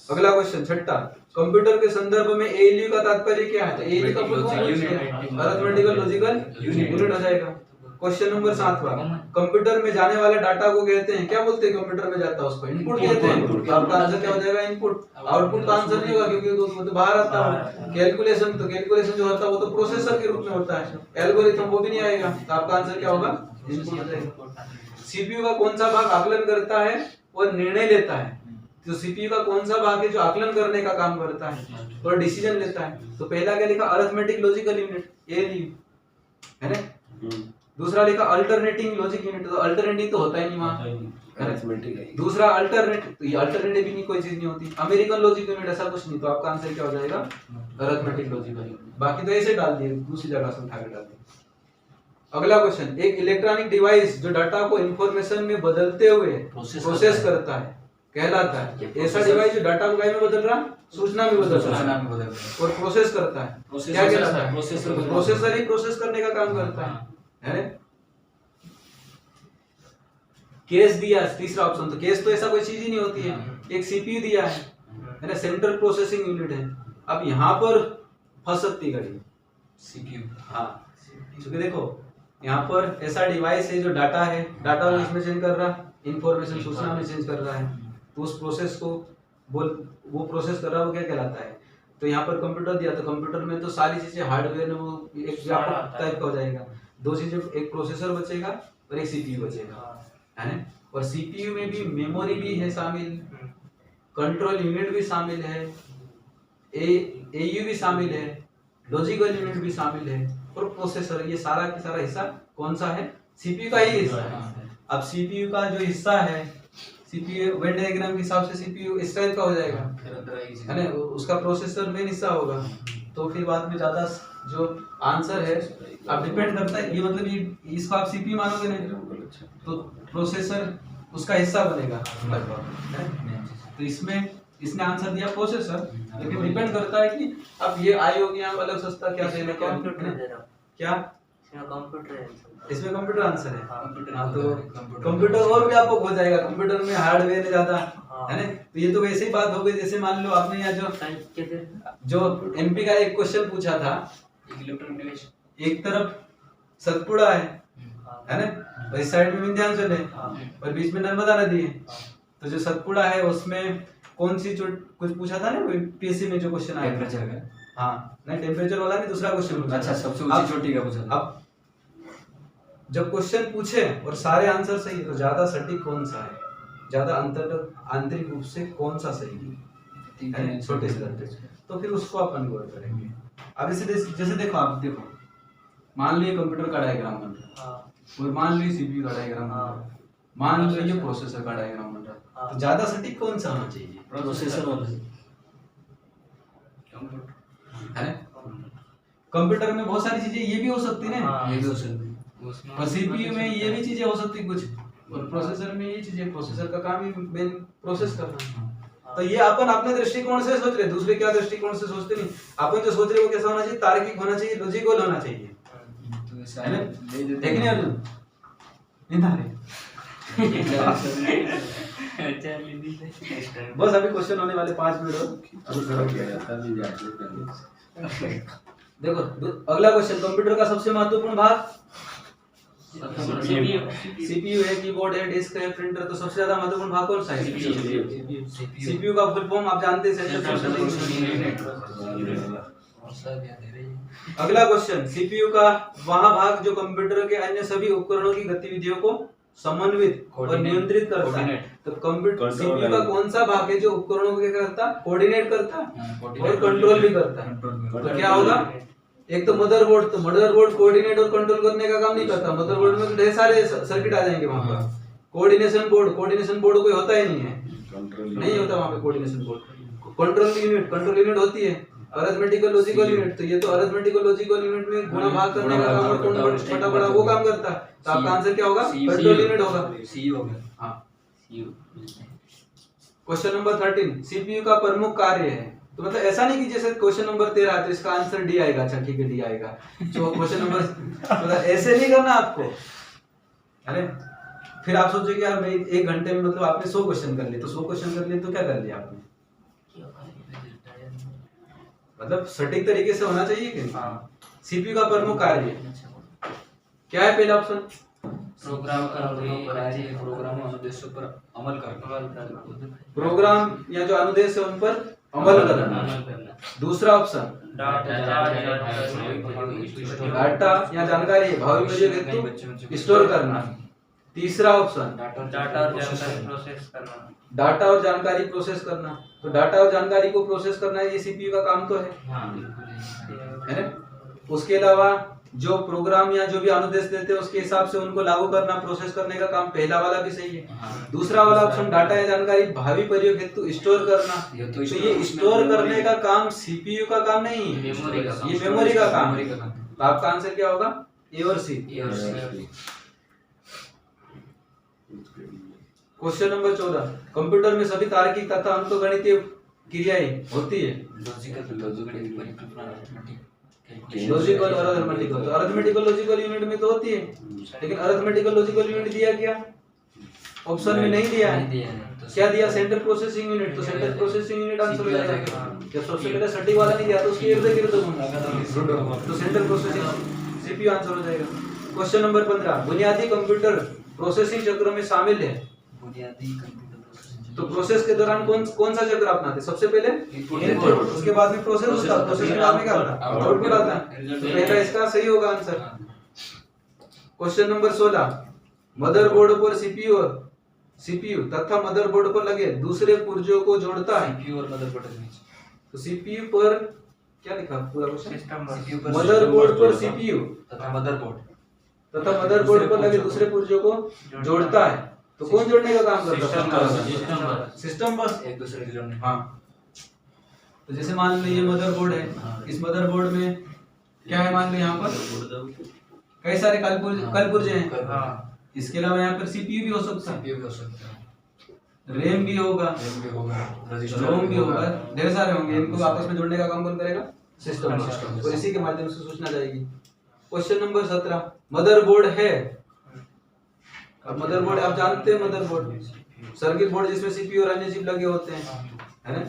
अगला क्वेश्चन, छठा, कंप्यूटर के संदर्भ में एएलयू का तात्पर्य क्या है, तो एएलयू का full form arithmetical logical unit हो जाएगा। क्वेश्चन नंबर 7वां, कंप्यूटर में जाने वाले डाटा को कहते हैं, क्या बोलते हैं, कंप्यूटर में जाता है उसको इनपुट कहते हैं। आपका आंसर क्या हो जाएगा, इनपुट। आउटपुट का आंसर नहीं होगा, क्योंकि वो तो बाहर आता है। कैलकुलेशन, तो कैलकुलेशन जो होता है वो तो प्रोसेसर के रूप में होता है, एल्गोरिथम वो भी नहीं आएगा, तो आपका आंसर क्या होगा, इनपुट हो जाएगा। सीपीयू का कौन सा भाग आकलन करता है और निर्णय लेता है, तो सीपीयू का कौन सा भाग है जो आकलन करने का काम करता है और डिसीजन लेता है, तो पहला क्या लिखा, अरिथमेटिक लॉजिकल यूनिट, एएलयू, है ना। दूसरा लिखा अल्टरनेटिंग लॉजिक यूनिट, तो अल्टरनेटिंग तो होता ही नहीं वहां। दूसरा अल्टरनेट, तो ये अल्टरनेटिव भी नहीं, कोई चीज नहीं होती। अमेरिकन लॉजिक यूनिट, ऐसा कुछ नहीं, तो आपका आंसर क्या हो जाएगा, अरिथमेटिक लॉजिकल यूनिट। बाकी तो ऐसे डाल दिए, दूसरी जगह से उठा के डाल दिए। अगला क्वेश्चन, एक इलेक्ट्रॉनिक डिवाइस जो डाटा को इंफॉर्मेशन में बदलते हुए प्रोसेस करता है कहलाता है। ऐसा डिवाइस जो डाटा को क्या में बदल रहा, सूचना में बदल रहा है और प्रोसेस करता है, क्या कहलाता है, प्रोसेसर ही प्रोसेस करने का काम करता है। केस दिया तीसरा ऑप्शन, तो केस तो ऐसा कोई चीज ही नहीं होती है, एक सीपीयू दिया है ना, सेंट्रल प्रोसेसिंग यूनिट है। अब यहाँ पर फंस सकती है घड़ी सीपीयू। हाँ, क्योंकि देखो यहाँ पर ऐसा डिवाइस है जो डाटा है, डाटा वो इसमें चेंज कर रहा है, इंफॉर्मेशन सूचना में चेंज कर रहा है, तो उस प्रोसेस को वो प्रोसेस कर रहा है, वो क्या कहलाता है। तो यहाँ पर कंप्यूटर दिया, तो कंप्यूटर में तो सारी चीजें हार्डवेयर में वो एक व्यापक टाइप का हो जाएगा, दो चीजें, एक प्रोसेसर बचेगा और एक सीपीयू बचेगा, है ना। और सीपीयू में भी मेमोरी भी है शामिल, कंट्रोल यूनिट भी शामिल है, एयू भी शामिल है, लॉजिकल यूनिट भी शामिल है और प्रोसेसर, ये सारा का सारा हिस्सा कौन सा है, सीपीयू का ही हिस्सा है। अब सीपीयू का जो हिस्सा है, सीपीयू वेन डायग्राम के हिसाब से सीपीयू इस टाइप का हो जाएगा, है ना, उसका प्रोसेसर मेन हिस्सा होगा। तो फिर बाद में ज्यादा जो आंसर है अब डिपेंड करता है, ये मतलब ये इसको आप सीपीयू मानोगे नहीं, तो प्रोसेसर उसका हिस्सा बनेगा लगभग। तो इसने आंसर दिया प्रोसेसर, लेकिन डिपेंड करता है कि अब ये आई हो गया अलग सस्ता क्या देना, क्या क्या कंप्यूटर है, इसमें कंप्यूटर आंसर है। हाँ, तो कंप्यूटर और व्यापक हो जाएगा, कंप्यूटर में हार्डवेयर है ज्यादा, है ना। तो ये तो वैसे ही बात हो गई, जैसे मान लो आपने यहाँ जो एमपी का एक क्वेश्चन पूछा था, एक तरफ सतपुड़ा है ना, और इस साइड में विंध्याचल है और बीच में नर्मदा नदी है। तो जो सतपुड़ा है उसमें कौन सी कुछ पूछा था ना पीएससी में जो क्वेश्चन आया था, हाँ नहीं टेम्परेचर वाला नहीं, दूसरा क्वेश्चन। अच्छा, सबसे ऊंची चोटी का पूछा था। अब जब क्वेश्चन पूछे और सारे आंसर सही है, तो ज्यादा सटीक कौन सा है, ज्यादा आंतरिक रूप से कौन सा सही है, छोटे स्तर पे, तो फिर उसको अपन गौर करेंगे। अब जैसे देखो, आप देखो, मान लो कंप्यूटर का डायग्राम बन रहा है, और मान लो सीपीयू का डायग्राम बन रहा है, मान लो ये प्रोसेसर का डायग्राम बन रहा है, तो ज्यादा सटीक कौन सा होना चाहिए, प्रोसेसर होना चाहिए, है ना। कंप्यूटर में बहुत सारी चीजें ये भी हो सकती है ना, ये भी हो सकती है, और सीपीयू में ये भी चीजें हो सकती कुछ, और प्रोसेसर में ये चीजें, प्रोसेसर का काम ही मेन प्रोसेस करना। तो ये अपन अपने दृष्टिकोण से सोच रहे, दूसरे क्या दृष्टिकोण से सोचते नहीं। अपन जो सोच रहे वो कैसा होना चाहिए, तार्किक होना चाहिए, लॉजिकल होना चाहिए, है ना। लेकिन अर्जुन बस अभी क्वेश्चन होने वाले 5 मिनट देखो अगला क्वेश्चन, कंप्यूटर का सबसे महत्वपूर्ण भाग सीपीयू है, कीबोर्ड है, डिस्क है, प्रिंटर, तो सबसे ज्यादा महत्वपूर्ण भाग कौन सा है, सीपीयू का फुल फॉर्म आप जानते हैं। अगला क्वेश्चन, सीपीयू का वह भाग जो कंप्यूटर के अन्य सभी उपकरणों की गतिविधियों को समन्वित और नियंत्रित करता है। तो कंप्यूटर सीपीयू का कौन सा भाग है जो उपकरणों को क्या करता है, कोऑर्डिनेट करता है और कंट्रोल भी करता है। तो क्या होगा, एक तो मदरबोर्ड, तो मदरबोर्ड कोऑर्डिनेट और कंट्रोल करने का काम नहीं करता, मदरबोर्ड में तो ढेर सारे सर्किट आ जाएंगे वहां पर। कोऑर्डिनेशन बोर्ड कोई होता ही नहीं है, नहीं होता वहां पे कोऑर्डिनेशन बोर्ड। कंट्रोल यूनिट होती है, अरिथमेटिकल लॉजिकल यूनिट, तो ये तो अरिथमेटिकल लॉजिकल यूनिट में गुणा भाग करने का काम और छोटा बड़ा वो काम करता है। तो आपका आंसर क्या होगा, कंट्रोल यूनिट होगा, सी होगा। हाँ, क्वेश्चन नंबर 13, सीपीयू का प्रमुख कार्य है। तो मतलब ऐसा नहीं कि जैसे क्वेश्चन नंबर 13 है तो इसका आंसर डी आएगा, अच्छा ठीक है डी आएगा, जो क्वेश्चन नंबर मतलब ऐसे नहीं करना आपको। अरे फिर आप सोचो कि यार मैं 1 घंटे में मतलब आपने 100 क्वेश्चन कर लिए, तो 100 क्वेश्चन कर लिए तो क्या कर लिया आपने, मतलब सटीक तरीके से होना चाहिए कि सीपीयू का प्रमुख कार्य क्या है, पहला ऑप्शन प्रोग्राम अनुदेशों पर अमल करना, प्रोग्राम या जो अनुदेश है उन पर अमल करना। दूसरा ऑप्शन डाटा या जानकारी भावी हेतु स्टोर करना। तीसरा ऑप्शन डाटा और जानकारी प्रोसेस करना। तो डाटा और जानकारी को प्रोसेस करना ये सीपीयू का काम तो है ना। उसके अलावा जो प्रोग्राम या जो भी अनुदेश देते हैं उसके हिसाब से उनको लागू करना, प्रोसेस करने का काम पहला वाला भी सही है। दूसरा वाला ऑप्शन डाटा या जानकारी भावी प्रयोग हेतु स्टोर करना, तो ये स्टोर करने का काम सीपीयू का काम नहीं है, ये मेमोरी का काम है। तो आपका आंसर क्या होगा, ए और सी। क्वेश्चन नंबर 14, कंप्यूटर में सभी तार्किक तथा अंकगणितीय क्रियाएं होती है, लॉजिकल और अरिथमेटिकल। तो अरिथमेटिकल लॉजिकल यूनिट में तो होती है, लेकिन अरिथमेटिकल लॉजिकल यूनिट दिया क्या, ऑप्शन में नहीं दिया नहीं है, दिया है तो क्या दिया सेंट्रल प्रोसेसिंग यूनिट, तो सेंट्रल प्रोसेसिंग यूनिट आंसर हो जाएगा। जब सबसे पहले सटीक वाला नहीं दिया तो उसके इर्द गिर्द घूमना, तो सेंट्रल प्रोसेसिंग सीपीयू आंसर हो जाएगा। क्वेश्चन नंबर 15, बुनियादी कंप्यूटर प्रोसेसिंग चक्र में शामिल है, बुनियादी कंप्यूटर प्रोसेसिंग तो प्रोसेस के दौरान कौन सा चक्र अपनाते, सबसे पहले इनपुट, उसके बाद में प्रोसेस होता है, प्रोसेस के बाद में क्या होता है, आउटपुट आता है, तो पहला इसका सही होगा आंसर। क्वेश्चन नंबर 16, मदरबोर्ड पर सीपीयू तथा मदरबोर्ड पर लगे दूसरे पुर्जों को जोड़ता है, सीपीयू और मदरबोर्ड के बीच तो सीपीयू पर क्या लिखा पूरा क्वेश्चन, सिस्टम बस सीपीयू पर मदरबोर्ड पर सीपीयू तथा मदरबोर्ड तथा मदरबोर्ड पर लगे दूसरे पुर्जों को जोड़ता है, तो कौन जोड़ने का काम करता है, सिस्टम बस। एक दूसरे के जोड़ने। हाँ, तो जैसे मान लो ये मदरबोर्ड है, इस मदरबोर्ड में क्या है, मान लो यहाँ पर कई सारे कल पुर्जे हैं, हाँ इसके अलावा यहाँ पर सीपीयू भी हो सकता है, सीपीयू भी हो सकता है, रैम भी होगा, रैम भी होगा, रजिस्टर रोम भी होगा, ढेर सारे होंगे, इनको आपस में जोड़ने का काम कौन करेगा, सिस्टम, सिस्टम। और इसी के माध्यम से सूचना जाएगी। क्वेश्चन नंबर 17, मदरबोर्ड है, अब मदरबोर्ड आप जानते हैं, मदरबोर्ड सर्किट बोर्ड जिसमें सीपीयू और अन्य चिप लगे होते हैं, है ना,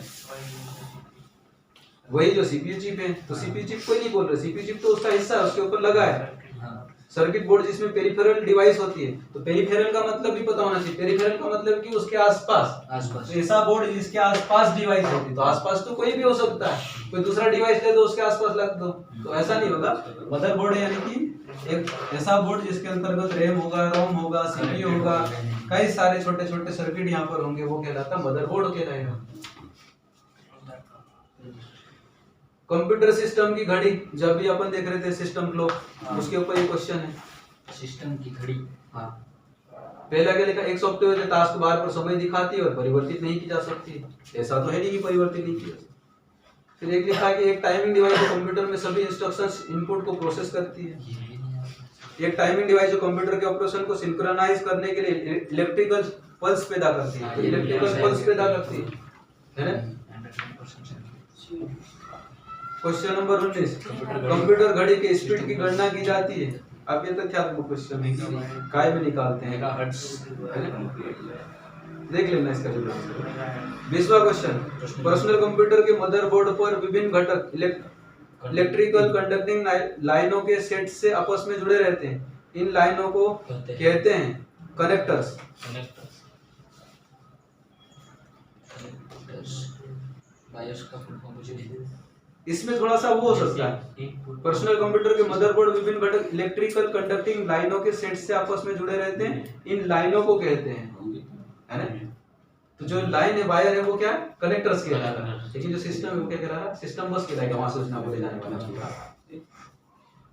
वही जो सीपीयू चिप है, तो सीपीयू चिप कोई नहीं बोल रहे, सीपीयू चिप तो उसका हिस्सा है, उसके ऊपर लगा है। सर्किट बोर्ड जिसमें पेरिफेरल डिवाइस होती है, तो पेरिफेरल का मतलब भी पता होना चाहिए, पेरिफेरल का मतलब कि उसके आसपास, तो ऐसा बोर्ड जिसके आसपास डिवाइस होती है, तो आसपास तो कोई भी हो सकता है, कोई दूसरा डिवाइस ले दो उसके आसपास लग दो, तो ऐसा नहीं होगा। मदरबोर्ड है यानी कि एक ऐसा बोर्ड जिसके अंतर्गत रैम होगा, रोम होगा, सीपीयू होगा, कई सारे छोटे छोटे सर्किट यहाँ पर होंगे, वो कहलाता मदरबोर्ड कहलाएगा। कंप्यूटर सिस्टम की घड़ी, जब भी अपन देख रहे थे सिस्टम क्लॉक, उसके ऊपर ये क्वेश्चन है, सिस्टम की घड़ी। हाँ, पहला क्या लिखा, एक सॉफ्टवेयर टास्क बार पर समय दिखाती है और परिवर्तित नहीं की जा सकती, ऐसा तो है नहीं कि परिवर्तित नहीं की जा सकती। फिर एक लिखा कि एक टाइमिंग डिवाइस जो कंप्यूटर में सभी इंस्ट्रक्शंस इनपुट को प्रोसेस करती है। एक टाइमिंग डिवाइस जो कंप्यूटर के ऑपरेशन को सिंक्रोनाइज करने के लिए इलेक्ट्रिकल पल्स पैदा करती है, इलेक्ट्रिकल पल्स पैदा करती है ना। क्वेश्चन नंबर 19, कंप्यूटर घड़ी के स्पीड की गणना की जाती है। अब ये तथ्यात्मक क्वेश्चन है, काय में निकालते हैं, देख लेना इसका जवाब। 20वां क्वेश्चन, पर्सनल कंप्यूटर के मदरबोर्ड पर विभिन्न घटक इलेक्ट्रिकल कंडक्टिंग लाइनों के सेट से आपस में जुड़े रहते हैं, इन लाइनों को कहते हैं कनेक्टर्स। बायोस का फुल फॉर्म मुझे नहीं। इसमें थोड़ा सा वो हो सकता है, पर्सनल कंप्यूटर के मदरबोर्ड विभिन्न घटक इलेक्ट्रिकल कंडक्टिंग लाइनों के सेट से आपस में जुड़े रहते हैं, इन लाइनों को कहते हैं, है ना। तो जो लाइन है, वायर है, वो क्या है, कनेक्टर्स कहलाता है, लेकिन जो सिस्टम है वो क्या कहलाता है, सिस्टम बस कहलाएगा, वहां सूचना को ले जाने वाला।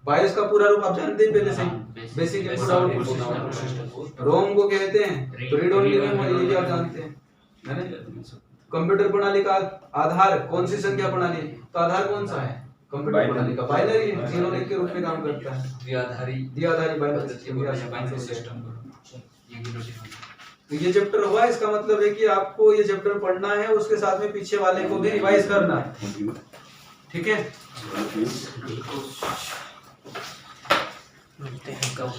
बायोस का पूरा रूप आप जानते हैं पहले से, बेसिक इनपुट आउटपुट सिस्टम। रोम को कहते हैं तो रीड ओनली रोम, ये भी आप जानते हैं, है ना। कंप्यूटर प्रणाली का आधार कौन सी संख्या प्रणाली है, तो आधार कौन सा है कंप्यूटर प्रणाली का, बाइनरी है, 0 1 के रूप में काम करता है, द्विआधारी बाइनरी सिस्टम। तो ये चैप्टर हुआ, इसका मतलब है कि आपको ये चैप्टर पढ़ना है, उसके साथ में पीछे वाले को भी रिवाइज करना है, ठीक है। मिलते हैं कब